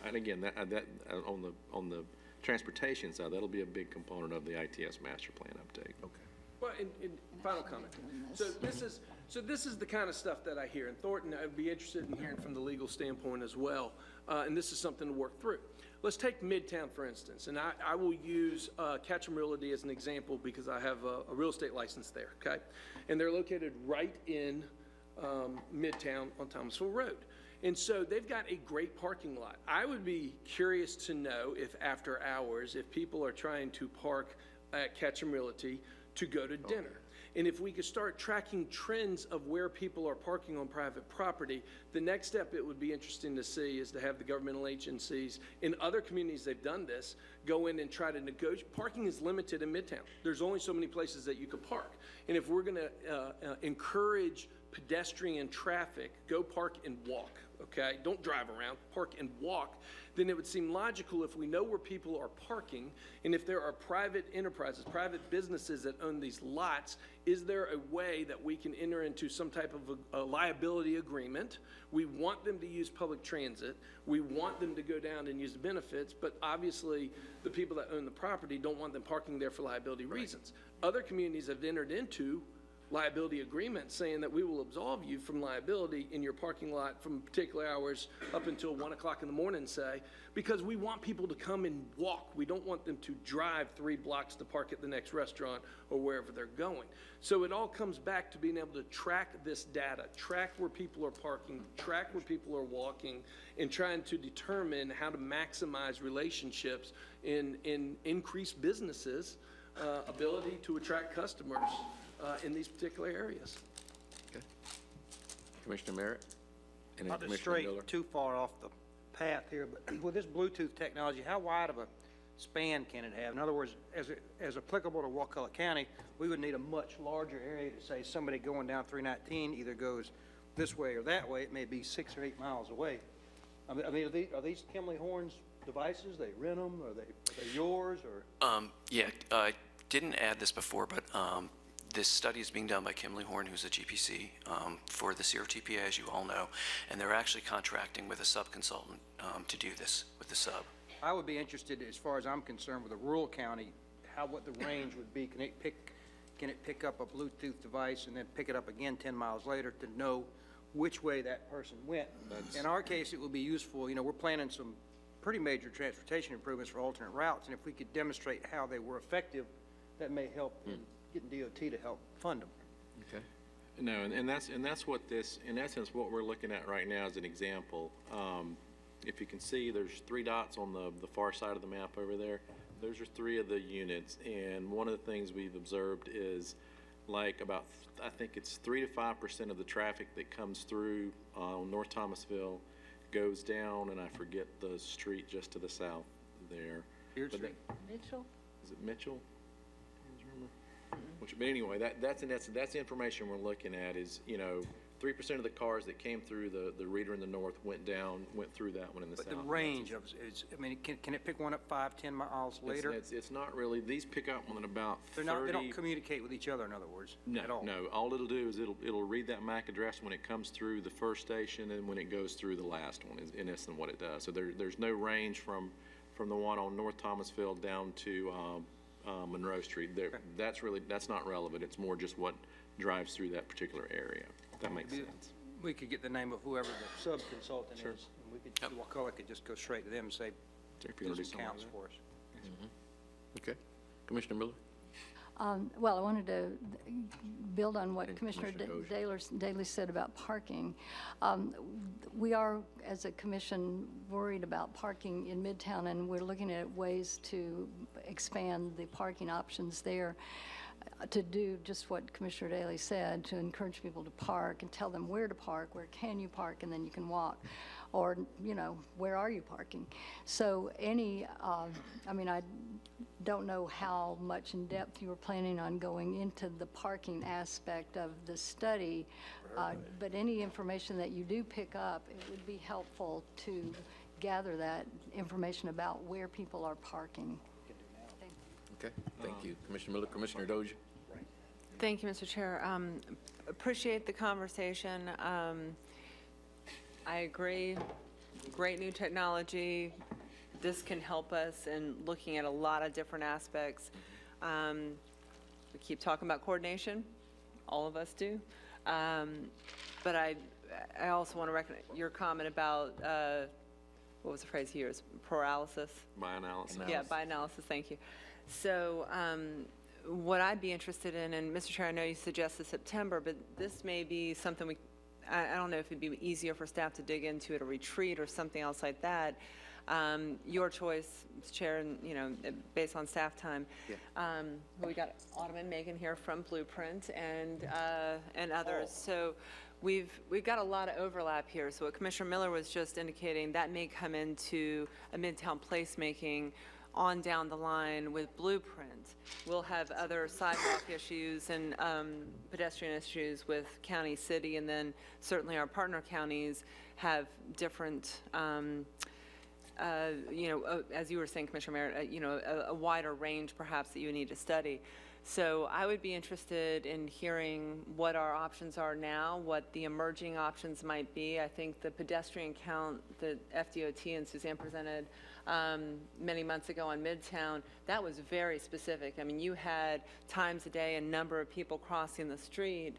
D: and again, that on the transportation side, that'll be a big component of the ITS master plan update. Okay.
K: Well, and final comment. So this is the kind of stuff that I hear. And Thornton, I'd be interested in hearing from the legal standpoint as well. And this is something to work through. Let's take Midtown, for instance. And I will use Catcham Realty as an example because I have a real estate license there, okay? And they're located right in Midtown on Thomasville Road. And so they've got a great parking lot. I would be curious to know if after hours, if people are trying to park at Catcham Realty to go to dinner. And if we could start tracking trends of where people are parking on private property, the next step it would be interesting to see is to have the governmental agencies, in other communities they've done this, go in and try to negotiate. Parking is limited in Midtown. There's only so many places that you could park. And if we're gonna encourage pedestrian traffic, go park and walk, okay? Don't drive around, park and walk. Then it would seem logical if we know where people are parking, and if there are private enterprises, private businesses that own these lots, is there a way that we can enter into some type of a liability agreement? We want them to use public transit. We want them to go down and use the benefits, but obviously the people that own the property don't want them parking there for liability reasons. Other communities have entered into liability agreement saying that we will absolve you from liability in your parking lot from particular hours up until 1 o'clock in the morning, say, because we want people to come and walk. We don't want them to drive 3 blocks to park at the next restaurant or wherever they're going. So it all comes back to being able to track this data, track where people are parking, track where people are walking, and trying to determine how to maximize relationships and increase businesses' ability to attract customers in these particular areas.
A: Okay. Commissioner Merritt? And then
H: Not to
A: Commissioner
H: stray
A: Miller.
H: too far off the path here, but with this Bluetooth technology, how wide of a span can it have? In other words, as applicable to Wakulla County, we would need a much larger area to say somebody going down 319 either goes this way or that way. It may be 6 or 8 miles away. I mean, are these Kimley Horn's devices? They rent them? Are they yours? Or?
F: Yeah, I didn't add this before, but this study is being done by Kimley Horn, who's a GPC, for the CRTPA, as you all know, and they're actually contracting with a sub-consultant to do this with the sub.
H: I would be interested, as far as I'm concerned, with a rural county, what the range would be. Can it pick up a Bluetooth device and then pick it up again 10 miles later to know which way that person went? In our case, it would be useful. You know, we're planning some pretty major transportation improvements for alternate routes, and if we could demonstrate how they were effective, that may help in getting DOT to help fund them.
A: Okay.
D: No, and that's what this, in essence, what we're looking at right now as an example. If you can see, there's 3 dots on the far side of the map over there. Those are 3 of the units, and one of the things we've observed is like about, I think it's 3 to 5% of the traffic that comes through North Thomasville goes down, and I forget the street just to the south there.
G: Mitchell?
D: Is it Mitchell? But anyway, that's the information we're looking at is, you know, 3% of the cars that came through the reader in the north went through that one in the south.
H: But the range of I mean, can it pick one up 5, 10 miles later?
D: It's not really. These pick up one at about 30.
H: They don't communicate with each other, in other words, at all?
D: No. All it'll do is it'll read that MAC address when it comes through the first station and when it goes through the last one, is in essence what it does. So there's no range from the one on North Thomasville down to Monroe Street. That's not relevant. It's more just what drives through that particular area. If that makes sense.
H: We could get the name of whoever the sub-consultant is, and we could, Wakulla could just go straight to them and say, this counts for us.
A: Okay. Commissioner Miller?
J: Well, I wanted to build on what
A: And
J: Commissioner
A: Commissioner
J: Daley said about parking. We are, as a commission, worried about parking in Midtown, and we're looking at ways to expand the parking options there, to do just what Commissioner Daley said, to encourage people to park and tell them where to park, where can you park, and then you can walk. Or, you know, where are you parking? So any, I mean, I don't know how much in depth you were planning on going into the parking aspect of the study, but any information that you do pick up, it would be helpful to gather that information about where people are parking.
A: Okay, thank you. Commissioner Miller, Commissioner Dozier.
B: Thank you, Mr. Chair. Appreciate the conversation. I agree. Great new technology. This can help us in looking at a lot of different aspects. We keep talking about coordination. All of us do. But I also want to recognize your comment about, what was the phrase he used? Paralysis?
D: By analysis.
B: Yeah, by analysis, thank you. So what I'd be interested in, and Mr. Chair, I know you suggested September, but this may be something I don't know if it'd be easier for staff to dig into at a retreat or something else like that. Your choice, Mr. Chair, and, you know, based on staff time. Yeah. We got Autumn and Megan here from Blueprint and others. So we've got a lot of overlap here. So what Commissioner Miller was just indicating, that may come into a Midtown placemaking on down the line with Blueprint. We'll have other sidewalk issues and pedestrian issues with county, city, and then certainly our partner counties have different, you know, as you were saying, Commissioner Merritt, you know, a wider range perhaps that you need to study. So I would be interested in hearing what our options are now, what the emerging options might be. I think the pedestrian count that FDOT and Suzanne presented many months ago on Midtown, that was very specific. I mean, you had times a day, a number of people crossing the street.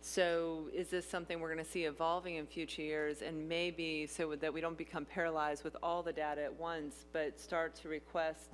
B: So is this something we're going to see evolving in future years, and maybe so that we don't become paralyzed with all the data at once, but start to request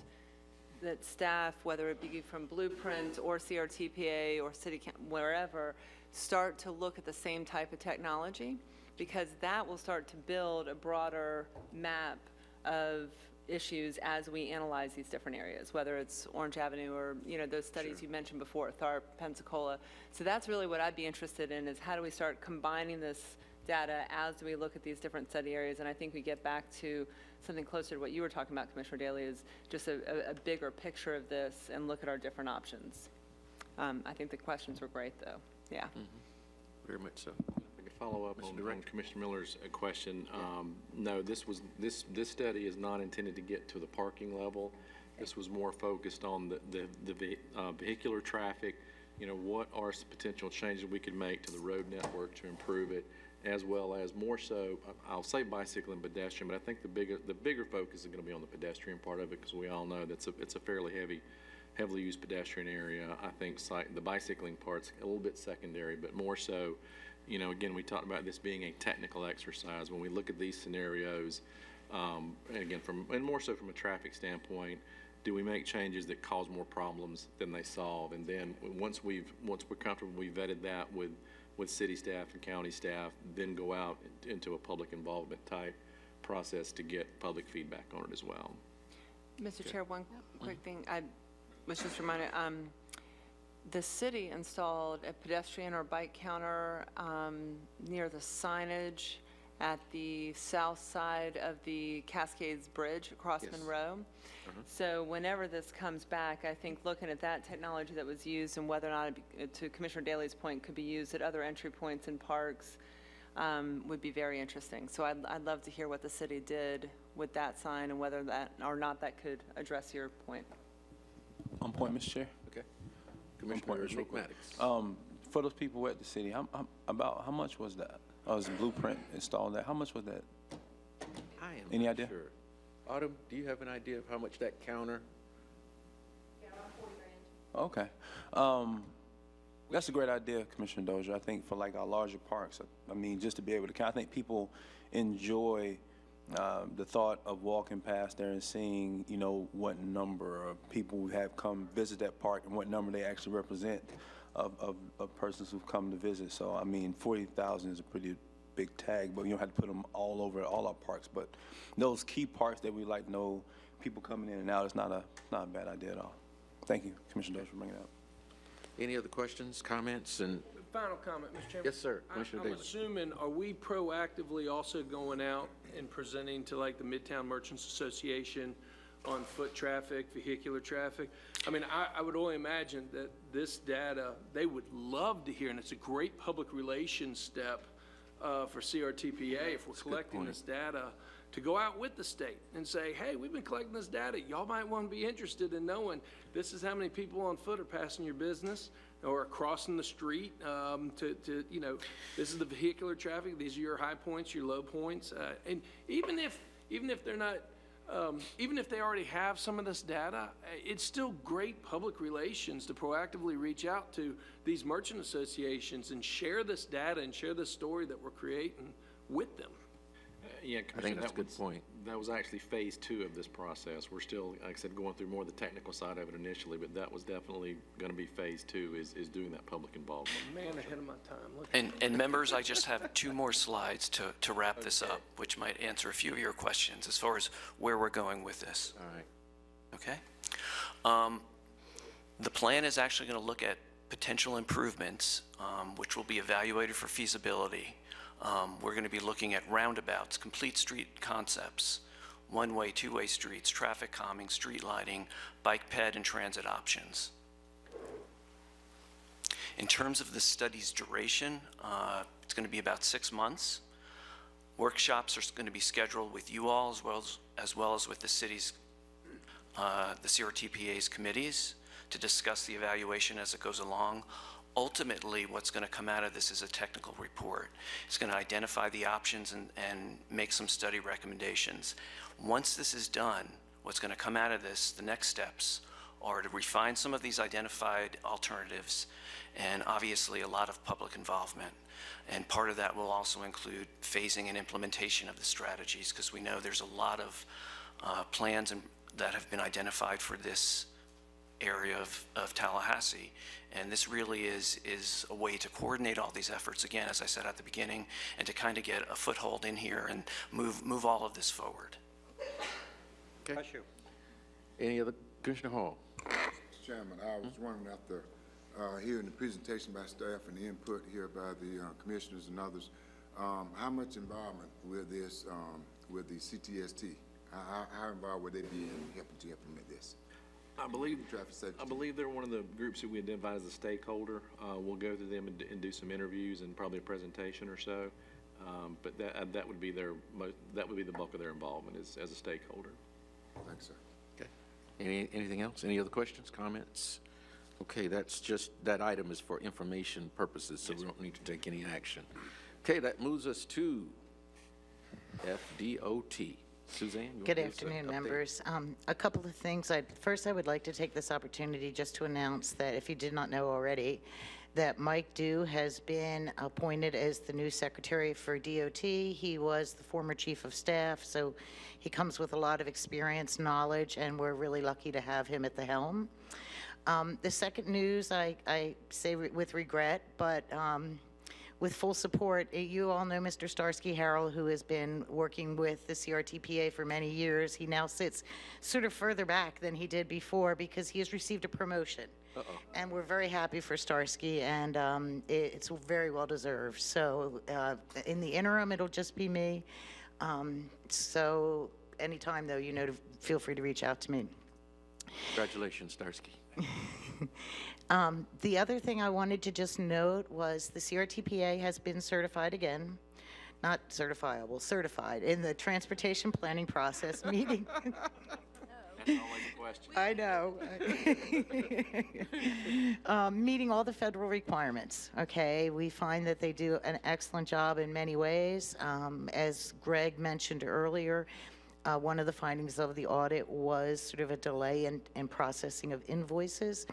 B: that staff, whether it be from Blueprint or CRTPA or city, wherever, start to look at the same type of technology, because that will start to build a broader map of issues as we analyze these different areas, whether it's Orange Avenue or, you know, those studies you mentioned before, Tharp, Pensacola. So that's really what I'd be interested in, is how do we start combining this data as we look at these different study areas. And I think we get back to something closer to what you were talking about, Commissioner Daley, is just a bigger picture of this and look at our different options. I think the questions were great, though. Yeah.
A: Very much so.
D: I can follow up on Commissioner Miller's question. No, this study is not intended to get to the parking level. This was more focused on the vehicular traffic. You know, what are some potential changes we could make to the road network to improve it, as well as more so, I'll say bicycle and pedestrian, but I think the bigger focus is going to be on the pedestrian part of it, because we all know that's it's a fairly heavily used pedestrian area. I think the bicycling part's a little bit secondary, but more so, you know, again, we talked about this being a technical exercise. When we look at these scenarios, and again, and more so from a traffic standpoint, do we make changes that cause more problems than they solve? And then once we're comfortable, we vetted that with city staff and county staff, then go out into a public involvement type process to get public feedback on it as well.
B: Mr. Chair, one quick thing. I was just reminded, the city installed a pedestrian or bike counter near the signage at the south side of the Cascades Bridge across Monroe. So whenever this comes back, I think looking at that technology that was used and whether or not, to Commissioner Daley's point, could be used at other entry points in parks would be very interesting. So I'd love to hear what the city did with that sign and whether that or not that could address your point.
L: On point, Mr. Chair.
A: Okay. Commissioner Maddox.
L: For those people at the city, how much was that? Was Blueprint installed that? How much was that?
A: I am
L: Any
A: not
L: idea?
A: sure. Autumn, do you have an idea of how much that counter?
J: Yeah, around $40,000.
L: Okay. That's a great idea, Commissioner Dozier. I think for like our larger parks, I mean, just to be able to, I think people enjoy The thought of walking past there and seeing, you know, what number of people have come visit that park and what number they actually represent of persons who've come to visit. So, I mean, 40,000 is a pretty big tag, but you don't have to put them all over all our parks. But those key parks that we like know people coming in and out, it's not a bad idea at all. Thank you, Commissioner Davis, for bringing it up.
A: Any other questions, comments, and
K: Final comment, Mr. Chairman.
A: yes, sir, Commissioner
K: I'm
A: Davis.
K: assuming, are we proactively also going out and presenting to like the Midtown Merchants Association on foot traffic, vehicular traffic? I mean, I would only imagine that this data, they would love to hear, and it's a great public relations step for CRTPA if we're collecting this data, to go out with the state and say, hey, we've been collecting this data. Y'all might want to be interested in knowing this is how many people on foot are passing your business or crossing the street, you know, this is the vehicular traffic. These are your high points, your low points. And even if they're not, even if they already have some of this data, it's still great public relations to proactively reach out to these merchant associations and share this data and share this story that we're creating with them.
D: Yeah,
A: I think that's a good point.
D: That was actually phase 2 of this process. We're still, like I said, going through more of the technical side of it initially, but that was definitely going to be phase 2 is doing that public involvement.
K: Man, ahead of my time. Look.
F: And members, I just have 2 more slides to wrap this up, which might answer a few of your questions as far as where we're going with this.
A: All right.
F: Okay? The plan is actually going to look at potential improvements, which will be evaluated for feasibility. We're going to be looking at roundabouts, complete street concepts, one-way, two-way streets, traffic calming, street lighting, bike ped, and transit options. In terms of the study's duration, it's going to be about 6 months. Workshops are going to be scheduled with you all as well as with the city's, the CRTPA's committees to discuss the evaluation as it goes along. Ultimately, what's going to come out of this is a technical report. It's going to identify the options and make some study recommendations. Once this is done, what's going to come out of this, the next steps, are to refine some of these identified alternatives and obviously a lot of public involvement. And part of that will also include phasing and implementation of the strategies, because we know there's a lot of plans that have been identified for this area of Tallahassee. And this really is a way to coordinate all these efforts, again, as I said at the beginning, and to kind of get a foothold in here and move all of this forward.
A: Okay.
H: Bless you.
A: Any other, Commissioner Hall?
I: Mr. Chairman, I was wondering after hearing the presentation by staff and the input here by the commissioners and others, how much involvement with this, with the CTST? How involved would they be in helping to implement this?
D: I believe they're one of the groups that we identify as a stakeholder. We'll go through them and do some interviews and probably a presentation or so. But that would be the bulk of their involvement as a stakeholder.
I: Thanks, sir.
A: Okay. Anything else? Any other questions, comments? Okay, that item is for information purposes, so we don't need to take any action. Okay, that moves us to FDOT. Suzanne?
G: Good afternoon, members. A couple of things. First, I would like to take this opportunity just to announce that, if you did not know already, that Mike Dew has been appointed as the new Secretary for DOT. He was the former Chief of Staff, so he comes with a lot of experience, knowledge, and we're really lucky to have him at the helm. The second news, I say with regret, but with full support. You all know Mr. Starsky-Harrell, who has been working with the CRTPA for many years. He now sits sort of further back than he did before because he has received a promotion. And we're very happy for Starsky, and it's very well deserved. So in the interim, it'll just be me. So anytime, though, you know, to feel free to reach out to me.
A: Congratulations, Starsky.
G: The other thing I wanted to just note was the CRTPA has been certified again, not certifiable, certified in the transportation planning process meeting.
D: That's always a question.
G: I know. Meeting all the federal requirements, okay? We find that they do an excellent job in many ways. As Greg mentioned earlier, one of the findings of the audit was sort of a delay in processing of invoices.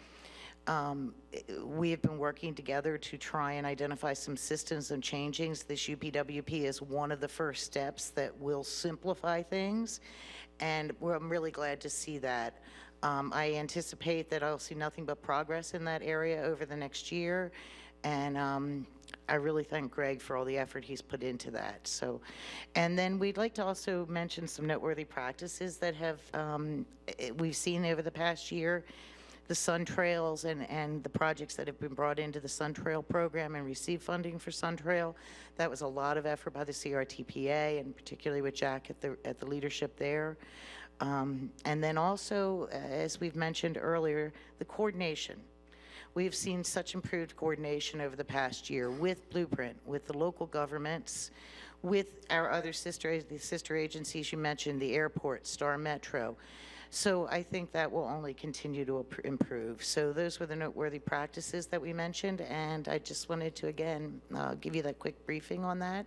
G: We have been working together to try and identify some systems and changings. This UPWP is one of the first steps that will simplify things, and I'm really glad to see that. I anticipate that I'll see nothing but progress in that area over the next year, and I really thank Greg for all the effort he's put into that. So, and then we'd like to also mention some noteworthy practices that have we've seen over the past year. The Sun Trails and the projects that have been brought into the Sun Trail program and received funding for Sun Trail. That was a lot of effort by the CRTPA, and particularly with Jack at the leadership there. And then also, as we've mentioned earlier, the coordination. We've seen such improved coordination over the past year with Blueprint, with the local governments, with our other the sister agencies you mentioned, the airport, Star Metro. So I think that will only continue to improve. So those were the noteworthy practices that we mentioned, and I just wanted to, again, give you that quick briefing on that.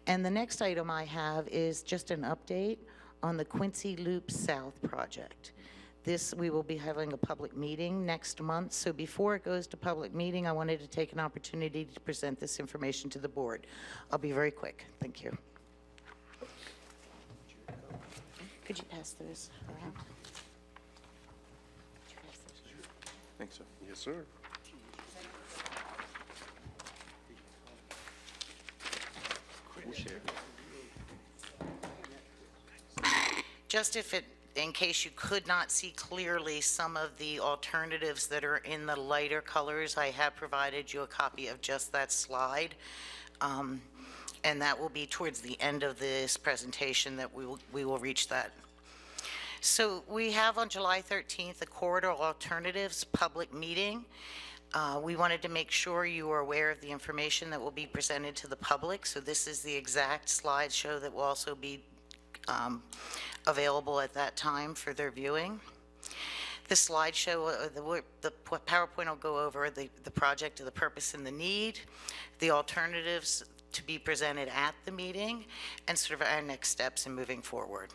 G: And the next item I have is just an update on the Quincy Loop South project. This, we will be having a public meeting next month, so before it goes to public meeting, I wanted to take an opportunity to present this information to the board. I'll be very quick. Thank you. Could you pass those around?
L: Thanks, sir.
A: Yes, sir. We'll share.
G: Just in case you could not see clearly some of the alternatives that are in the lighter colors, I have provided you a copy of just that slide. And that will be towards the end of this presentation that we will reach that. So we have on July 13th a corridor alternatives public meeting. We wanted to make sure you are aware of the information that will be presented to the public. So this is the exact slideshow that will also be available at that time for their viewing. The slideshow, the PowerPoint will go over the project, the purpose and the need, the alternatives to be presented at the meeting, and sort of our next steps in moving forward.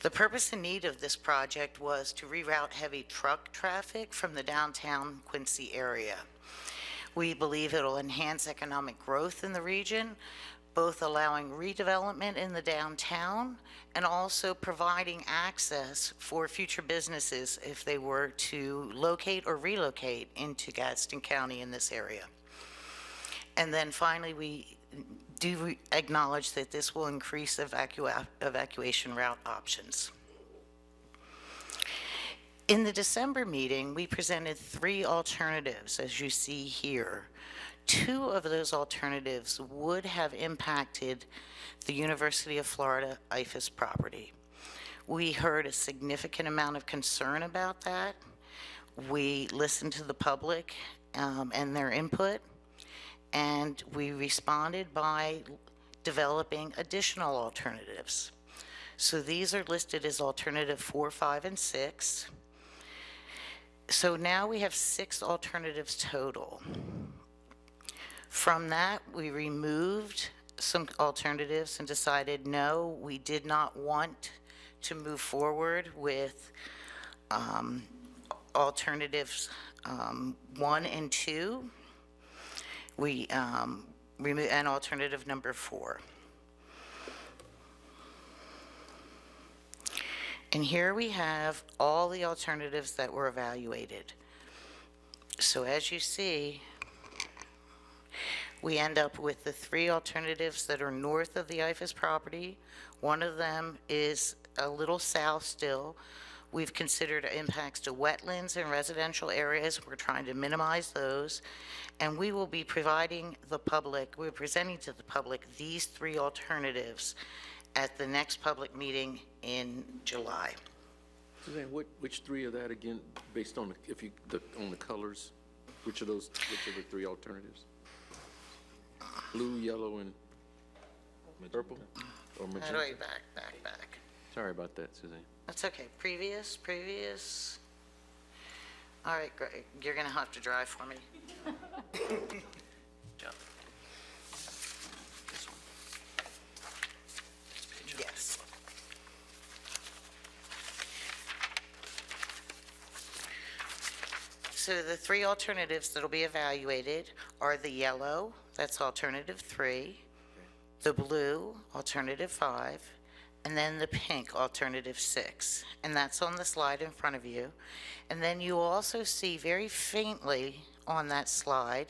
G: The purpose and need of this project was to reroute heavy truck traffic from the downtown Quincy area. We believe it'll enhance economic growth in the region, both allowing redevelopment in the downtown and also providing access for future businesses if they were to locate or relocate into Gadsden County in this area. And then finally, we do acknowledge that this will increase evacuation route options. In the December meeting, we presented 3 alternatives, as you see here. 2 of those alternatives would have impacted the University of Florida IFAS property. We heard a significant amount of concern about that. We listened to the public and their input, and we responded by developing additional alternatives. So these are listed as alternative 4, 5, and 6. So now we have 6 alternatives total. From that, we removed some alternatives and decided, no, we did not want to move forward with alternatives 1 and 2. We remove an alternative number 4. And here we have all the alternatives that were evaluated. So as you see, we end up with the 3 alternatives that are north of the IFAS property. One of them is a little south still. We've considered impacts to wetlands and residential areas. We're trying to minimize those. And we will be providing the public, we're presenting to the public these 3 alternatives at the next public meeting in July.
A: Suzanne, which 3 of that again, based on on the colors? Which of the 3 alternatives? Blue, yellow, and purple? Or magenta?
G: How do I back?
A: Sorry about that, Suzanne.
G: That's okay. Previous. All right, Greg, you're going to have to drive for me.
F: Jump. This one. This page up.
G: Yes. So the three alternatives that'll be evaluated are the yellow, that's alternative 3, the blue, alternative 5, and then the pink, alternative 6. And that's on the slide in front of you. And then you will also see very faintly on that slide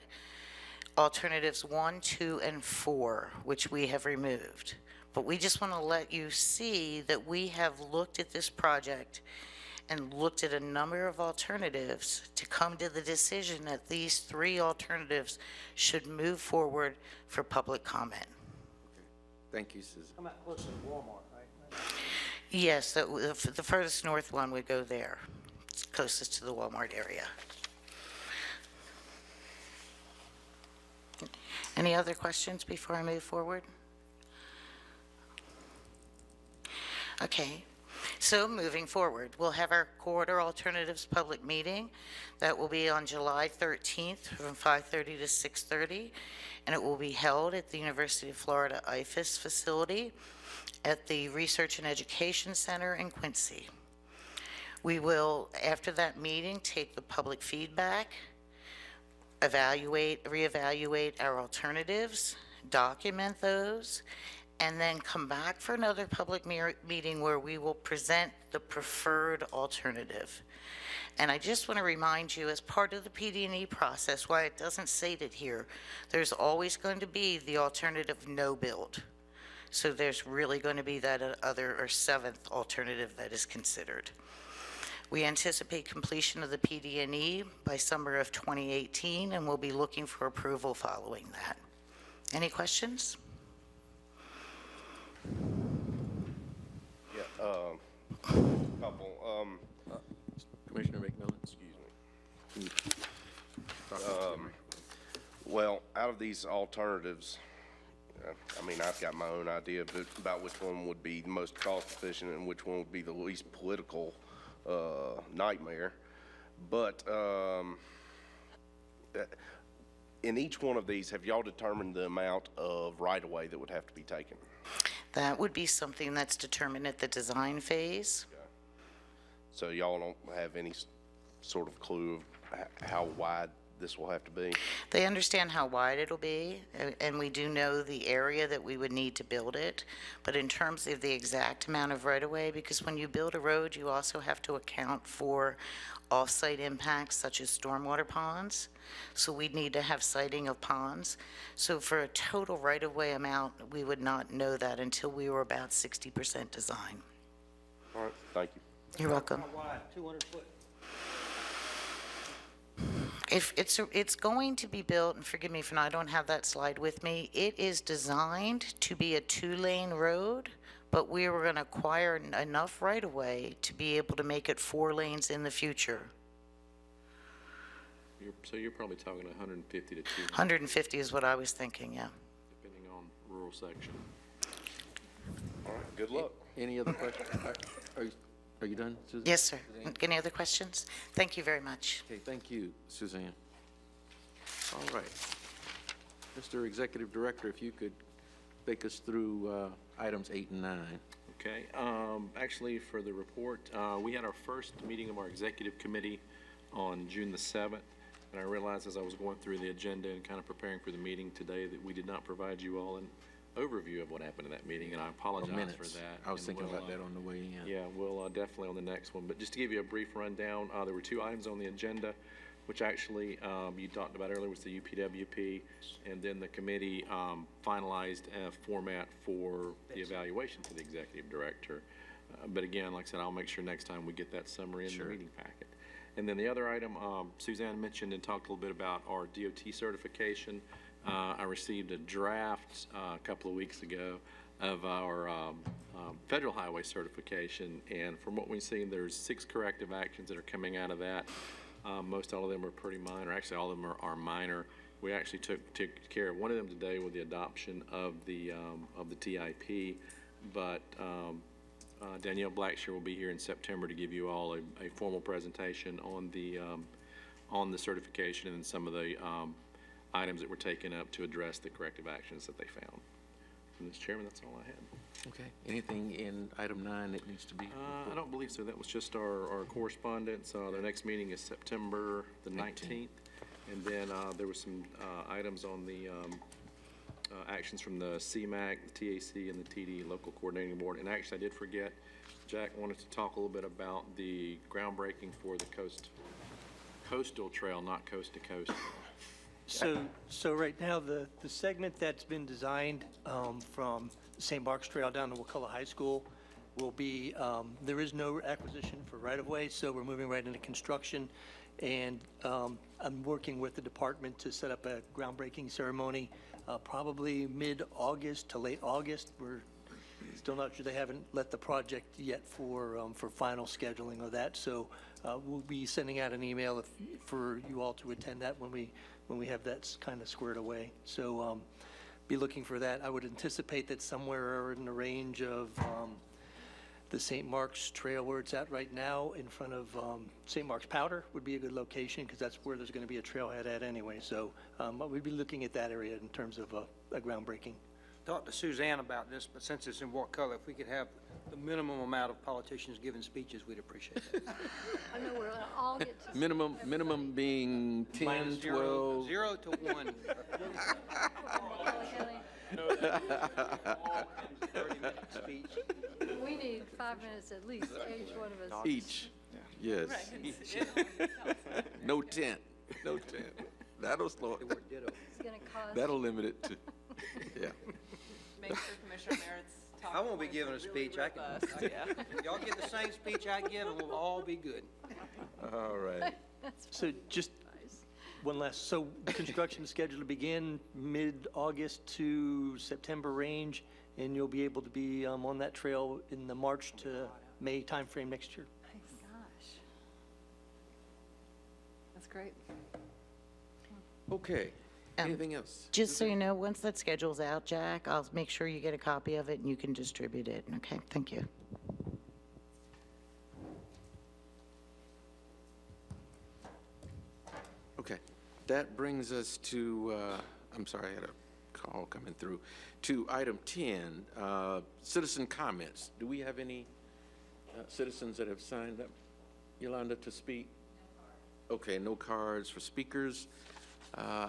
G: alternatives 1, 2, and 4, which we have removed. But we just want to let you see that we have looked at this project and looked at a number of alternatives to come to the decision that these 3 alternatives should move forward for public comment.
A: Thank you, Susan.
H: Come out closer to Walmart, right?
G: Yes, the furthest north one would go there. It's closest to the Walmart area. Any other questions before I move forward? Okay, so moving forward, we'll have our corridor alternatives public meeting. That will be on July 13th from 5:30 to 6:30, and it will be held at the University of Florida IFAS facility at the Research and Education Center in Quincy. We will, after that meeting, take the public feedback, reevaluate our alternatives, document those, and then come back for another public meeting where we will present the preferred alternative. And I just want to remind you, as part of the PD&E process, why it doesn't state it here, there's always going to be the alternative no build. So there's really going to be that other or 7th alternative that is considered. We anticipate completion of the PD&E by summer of 2018, and we'll be looking for approval following that. Any questions?
M: Yeah, couple.
A: Commissioner McMillan?
M: Excuse me. Well, out of these alternatives, I mean, I've got my own idea about which one would be the most cost efficient and which one would be the least political nightmare. But in each one of these, have y'all determined the amount of right-of-way that would have to be taken?
G: That would be something that's determined at the design phase.
M: Okay. So y'all don't have any sort of clue of how wide this will have to be?
G: They understand how wide it'll be, and we do know the area that we would need to build it. But in terms of the exact amount of right-of-way, because when you build a road, you also have to account for off-site impacts such as stormwater ponds. So we'd need to have siting of ponds. So for a total right-of-way amount, we would not know that until we were about 60% design.
M: All right, thank you.
G: You're welcome.
H: How wide? 200 foot?
G: If it's going to be built, and forgive me for I don't have that slide with me, it is designed to be a 2-lane road, but we were going to acquire enough right-of-way to be able to make it 4 lanes in the future.
D: So you're probably talking 150 to 200.
G: 150 is what I was thinking, yeah.
D: Depending on rural section.
M: All right, good luck.
A: Any other questions? Are you done, Suzanne?
G: Yes, sir.
A: Suzanne?
G: Any other questions? Thank you very much.
A: Okay, thank you, Suzanne. All right. Mr. Executive Director, if you could take us through items 8 and 9.
D: Okay, actually, for the report, we had our first meeting of our executive committee on June the 7th, and I realized as I was going through the agenda and kind of preparing for the meeting today that we did not provide you all an overview of what happened in that meeting, and I apologize for that.
A: I was
D: And
A: thinking
D: we'll,
A: about that on the way in.
D: Yeah, we'll definitely on the next one. But just to give you a brief rundown, there were 2 items on the agenda, which actually you talked about earlier was the UPWP, and then the committee finalized a format for the evaluation for the executive director. But again, like I said, I'll make sure next time we get that summary in the meeting packet. And then the other item, Suzanne mentioned and talked a little bit about our DOT certification. I received a draft a couple of weeks ago of our federal highway certification, and from what we've seen, there's 6 corrective actions that are coming out of that. Most all of them are pretty minor. Actually, all of them are minor. We actually took care of one of them today with the adoption of the TIP, but Danielle Blackshear will be here in September to give you all a formal presentation on the certification and some of the items that were taken up to address the corrective actions that they found. Mr. Chairman, that's all I had.
A: Okay. Anything in item 9 that needs to be?
D: I don't believe so. That was just our correspondence. The next meeting is September the 19th. And then there were some items on the actions from the CMAC, the TAC, and the TD Local Coordinating Board. And actually, I did forget, Jack wanted to talk a little bit about the groundbreaking for the coastal trail, not coast to coast.
N: So right now, the segment that's been designed from St. Mark's Trail down to Wakulla High School will be, there is no acquisition for right-of-way, so we're moving right into construction. And I'm working with the department to set up a groundbreaking ceremony, probably mid-August to late August. We're still not sure, they haven't let the project yet for final scheduling of that. So we'll be sending out an email for you all to attend that when we have that kind of squared away. So be looking for that. I would anticipate that somewhere in the range of the St. Mark's Trail where it's at right now in front of St. Mark's Powder would be a good location because that's where there's going to be a trailhead at anyway. So we'd be looking at that area in terms of a groundbreaking.
H: Talked to Suzanne about this, but since it's in Wakulla, if we could have the minimum amount of politicians giving speeches, we'd appreciate that.
J: I know we're gonna all get to.
A: Minimum being 10,
H: Minus
A: 12.
H: 0 to 1. 30-minute speech.
J: We need 5 minutes at least, each one of us.
A: Each. Yes. No tent. No tent. That'll slow it.
J: It's gonna cost.
A: That'll limit it to, yeah.
B: Make sure Commissioner Merritt's talking
H: I won't be
B: points
H: giving
B: are
H: a speech.
B: really
H: I can,
B: robust, yeah.
H: y'all get the same speech I give and we'll all be good.
A: All right.
N: So just one last, so construction is scheduled to begin mid-August to September range, and you'll be able to be on that trail in the March to May timeframe next year.
B: Gosh. That's great.
A: Okay. Anything else?
G: Just so you know, once that schedule's out, Jack, I'll make sure you get a copy of it and you can distribute it. Okay, thank you.
A: Okay. That brings us to, I'm sorry, I had a call coming through, to item 10, citizen comments. Do we have any citizens that have signed up, Yolanda, to speak? Okay, no cards for speakers.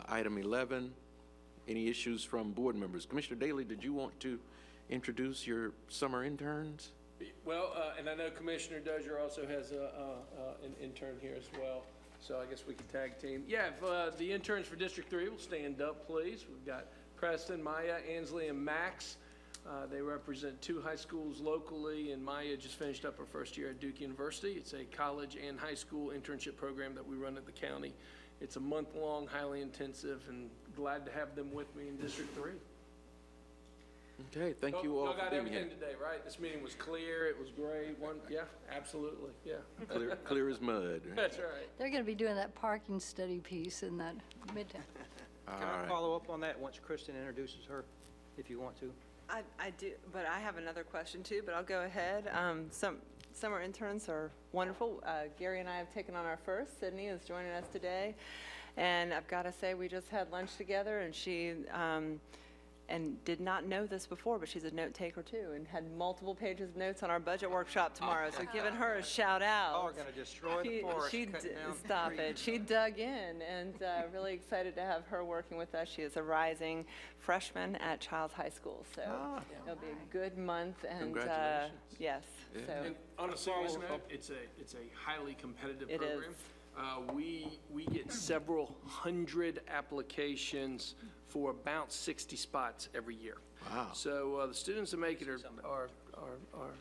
A: Item 11, any issues from board members? Commissioner Daly, did you want to introduce your summer interns?
K: Well, and I know Commissioner Dozier also has an intern here as well, so I guess we can tag team. Yeah, if the interns for District 3 will stand up, please. We've got Preston, Maya, Ansley, and Max. They represent 2 high schools locally, and Maya just finished up her first year at Duke University. It's a college and high school internship program that we run at the county. It's a month-long, highly intensive, and glad to have them with me in District 3.
A: Okay, thank you all
K: Y'all
A: for
K: got
A: being here.
K: everything today, right? This meeting was clear, it was great, yeah, absolutely, yeah.
A: Clear as mud. Right?
K: That's right.
J: They're gonna be doing that parking study piece in that midtown.
H: Can I follow up on that once Kristen introduces her, if you want to?
B: I do, but I have another question too, but I'll go ahead. Summer interns are wonderful. Gary and I have taken on our first. Sydney is joining us today. And I've got to say, we just had lunch together, and she, and did not know this before, but she's a note taker too, and had multiple pages of notes on our budget workshop tomorrow. So giving her a shout out.
H: Oh, we're gonna destroy the forest, cutting down
B: Stop
H: trees.
B: it. She dug in, and really excited to have her working with us. She is a rising freshman at Childs High School, so it'll be a good month. And
A: Congratulations.
B: yes, so
K: And on a serious note, it's a highly competitive
B: It
K: program. We get several hundred applications for about 60 spots every year.
A: Wow.
K: So the students that make it are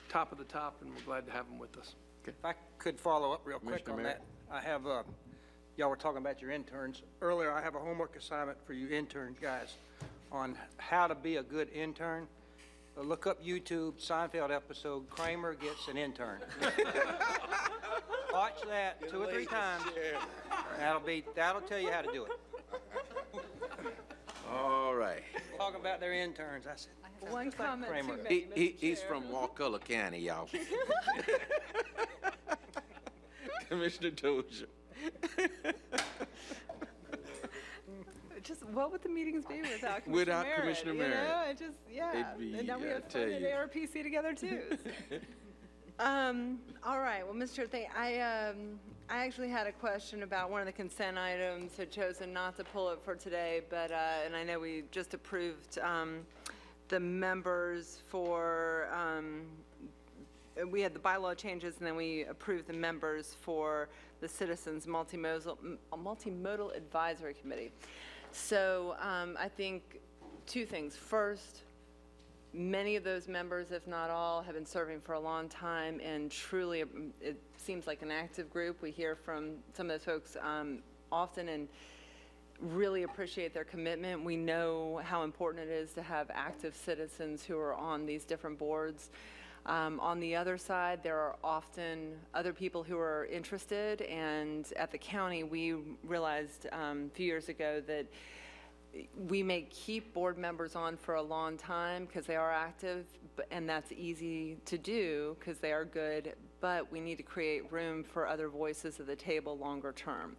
K: top of the top, and we're glad to have them with us.
H: If I could follow up real quick
A: Commissioner
H: on
A: Merritt?
H: that. I have, y'all were talking about your interns. Earlier, I have a homework assignment for you intern guys on how to be a good intern. Look up YouTube, Seinfeld episode, Kramer gets an intern. Watch that 2 or 3 times. That'll tell you how to do it.
A: All right.
H: Talking about their interns, I said,
B: one comment too
H: Kramer.
B: many, Mr.
A: He's
B: Chair.
A: from Wakulla County, y'all. Commissioner Dozier.
B: just, what would the meetings be without Commissioner
A: Without
B: Merritt?
A: Commissioner
B: You
A: Merritt.
B: know, it just, yeah.
A: It'd be,
B: And now we
A: I
B: have
A: tell
B: fun at
A: you.
B: ARPC together too. All right, well, Mr. Chair, I actually had a question about one of the consent items, had chosen not to pull it for today, but, and I know we just approved the members for, we had the bylaw changes, and then we approved the members for the Citizens Multimodal Advisory Committee. So I think two things. First, many of those members, if not all, have been serving for a long time, and truly it seems like an active group. We hear from some of those folks often and really appreciate their commitment. We know how important it is to have active citizens who are on these different boards. On the other side, there are often other people who are interested, and at the county, we realized a few years ago that we may keep board members on for a long time because they are active, and that's easy to do because they are good, but we need to create room for other voices at the table longer term.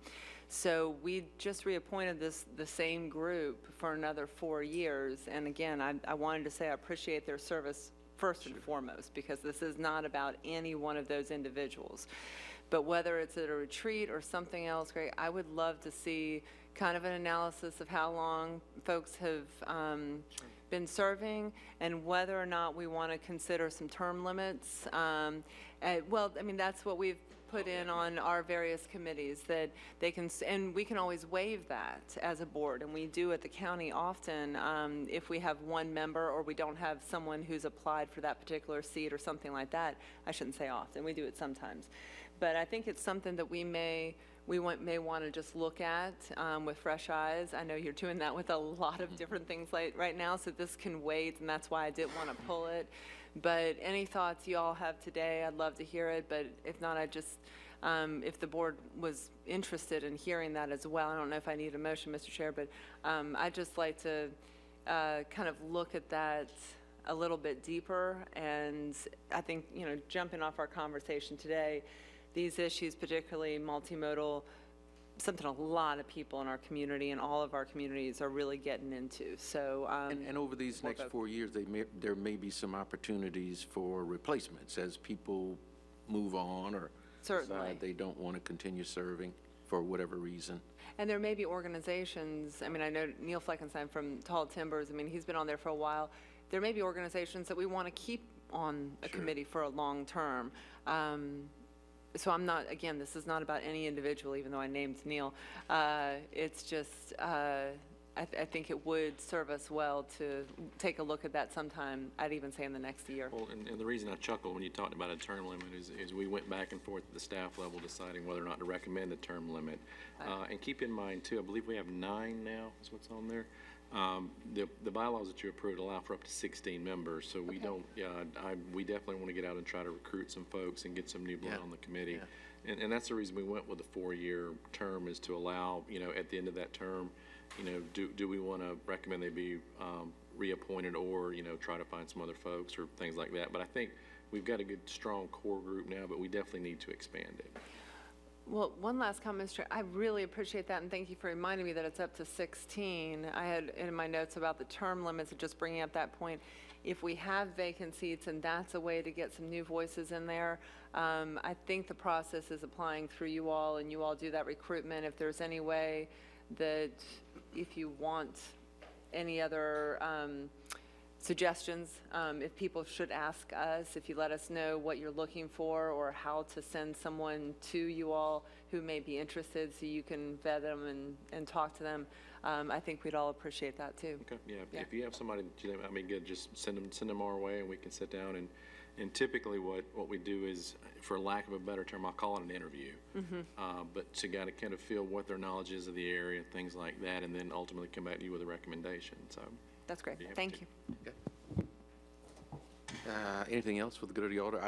B: So we just reappointed the same group for another 4 years, and again, I wanted to say I appreciate their service first and foremost, because this is not about any one of those individuals. But whether it's at a retreat or something else, Greg, I would love to see kind of an analysis of how long folks have been serving and whether or not we want to consider some term limits. Well, I mean, that's what we've put in on our various committees, that they can, and we can always waive that as a board, and we do at the county often if we have one member or we don't have someone who's applied for that particular seat or something like that. I shouldn't say often, we do it sometimes. But I think it's something that we may want to just look at with fresh eyes. I know you're doing that with a lot of different things right now, so this can wait, and that's why I didn't want to pull it. But any thoughts you all have today, I'd love to hear it. But if not, I just, if the board was interested in hearing that as well, I don't know if I need a motion, Mr. Chair, but I'd just like to kind of look at that a little bit deeper. And I think, you know, jumping off our conversation today, these issues, particularly multimodal, something a lot of people in our community and all of our communities are really getting into. So,
A: and over these next 4 years, there may be some opportunities for replacements as people move on or decide they don't want to continue serving for whatever reason.
B: And there may be organizations, I mean, I know Neil Fleckenstein from Tall Timbers, I mean, he's been on there for a while. There may be organizations that we want to keep on a committee for a long term. So I'm not, again, this is not about any individual, even though I named Neil. It's just, I think it would serve us well to take a look at that sometime, I'd even say in the next year.
D: Well, and the reason I chuckled when you talked about a term limit is we went back and forth at the staff level deciding whether or not to recommend a term limit. And keep in mind, too, I believe we have 9 now is what's on there. The bylaws that you approved allow for up to 16 members, so we don't, we definitely want to get out and try to recruit some folks and get some new blood on the committee. And that's the reason we went with the 4-year term, is to allow, you know, at the end of that term, you know, do we want to recommend they be reappointed, or, you know, try to find some other folks or things like that. But I think we've got a good, strong core group now, but we definitely need to expand it.
B: Well, one last comment, Mr. Chair. I really appreciate that, and thank you for reminding me that it's up to 16. I had in my notes about the term limits, and just bringing up that point. If we have vacant seats and that's a way to get some new voices in there, I think the process is applying through you all, and you all do that recruitment. If there's any way that, if you want any other suggestions, if people should ask us, if you let us know what you're looking for or how to send someone to you all who may be interested, so you can vet them and talk to them, I think we'd all appreciate that too.
D: Okay, yeah. If you have somebody that you think might be good, just send them our way, and we can sit down and typically what we do is, for lack of a better term, I'll call it an interview. But to kind of feel what their knowledge is of the area, things like that, and then ultimately come back to you with a recommendation. So
B: that's great. Thank you.
A: Okay. Anything else for the good of the order?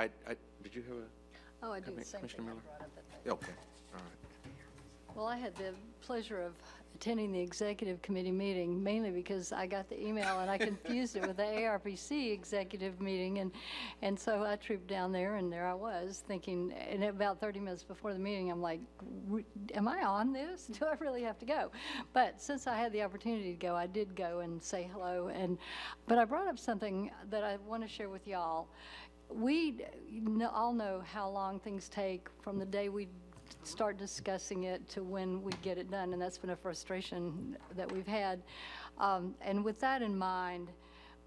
A: Did you have a?
J: Oh, I do the
A: comment,
J: same thing
A: Commissioner
J: I
A: Miller?
J: brought up at the.
A: Okay, all right.
J: Well, I had the pleasure of attending the executive committee meeting, mainly because I got the email and I confused it with the ARPC executive meeting. And so I trooped down there, and there I was thinking, and about 30 minutes before the meeting, I'm like, am I on this? Do I really have to go? But since I had the opportunity to go, I did go and say hello. But I brought up something that I want to share with y'all. We all know how long things take from the day we start discussing it to when we get it done, and that's been a frustration that we've had. And with that in mind,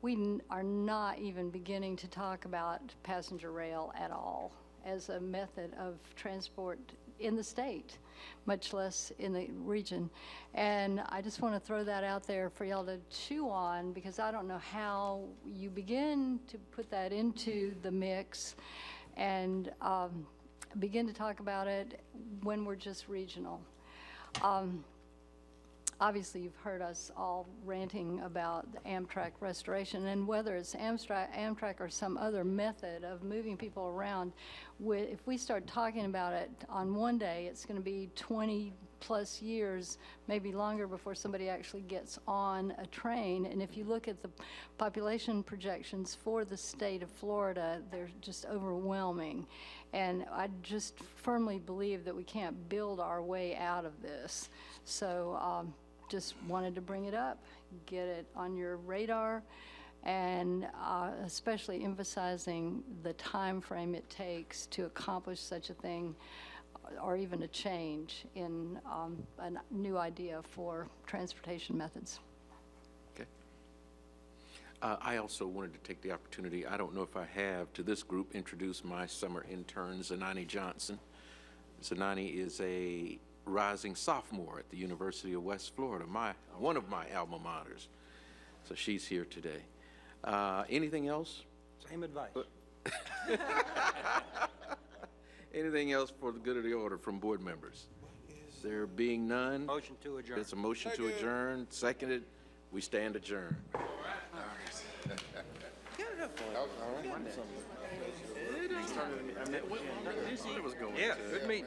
J: we are not even beginning to talk about passenger rail at all as a method of transport in the state, much less in the region. And I just want to throw that out there for y'all to chew on, because I don't know how you begin to put that into the mix and begin to talk about it when we're just regional. Obviously, you've heard us all ranting about the Amtrak restoration, and whether it's Amtrak or some other method of moving people around, if we start talking about it on one day, it's going to be 20-plus years, maybe longer, before somebody actually gets on a train. And if you look at the population projections for the state of Florida, they're just overwhelming. And I just firmly believe that we can't build our way out of this. So just wanted to bring it up, get it on your radar, and especially emphasizing the time frame it takes to accomplish such a thing, or even a change in a new idea for transportation methods.
A: Okay. I also wanted to take the opportunity, I don't know if I have, to this group, introduce my summer intern, Zanani Johnson. Zanani is a rising sophomore at the University of West Florida, one of my alma maters. So she's here today. Anything else?
H: Same advice.
A: Anything else for the good of the order from board members? There being none?
H: Motion to adjourn.
A: There's a motion to adjourn, seconded. We stand adjourned.
H: Yeah, good meeting.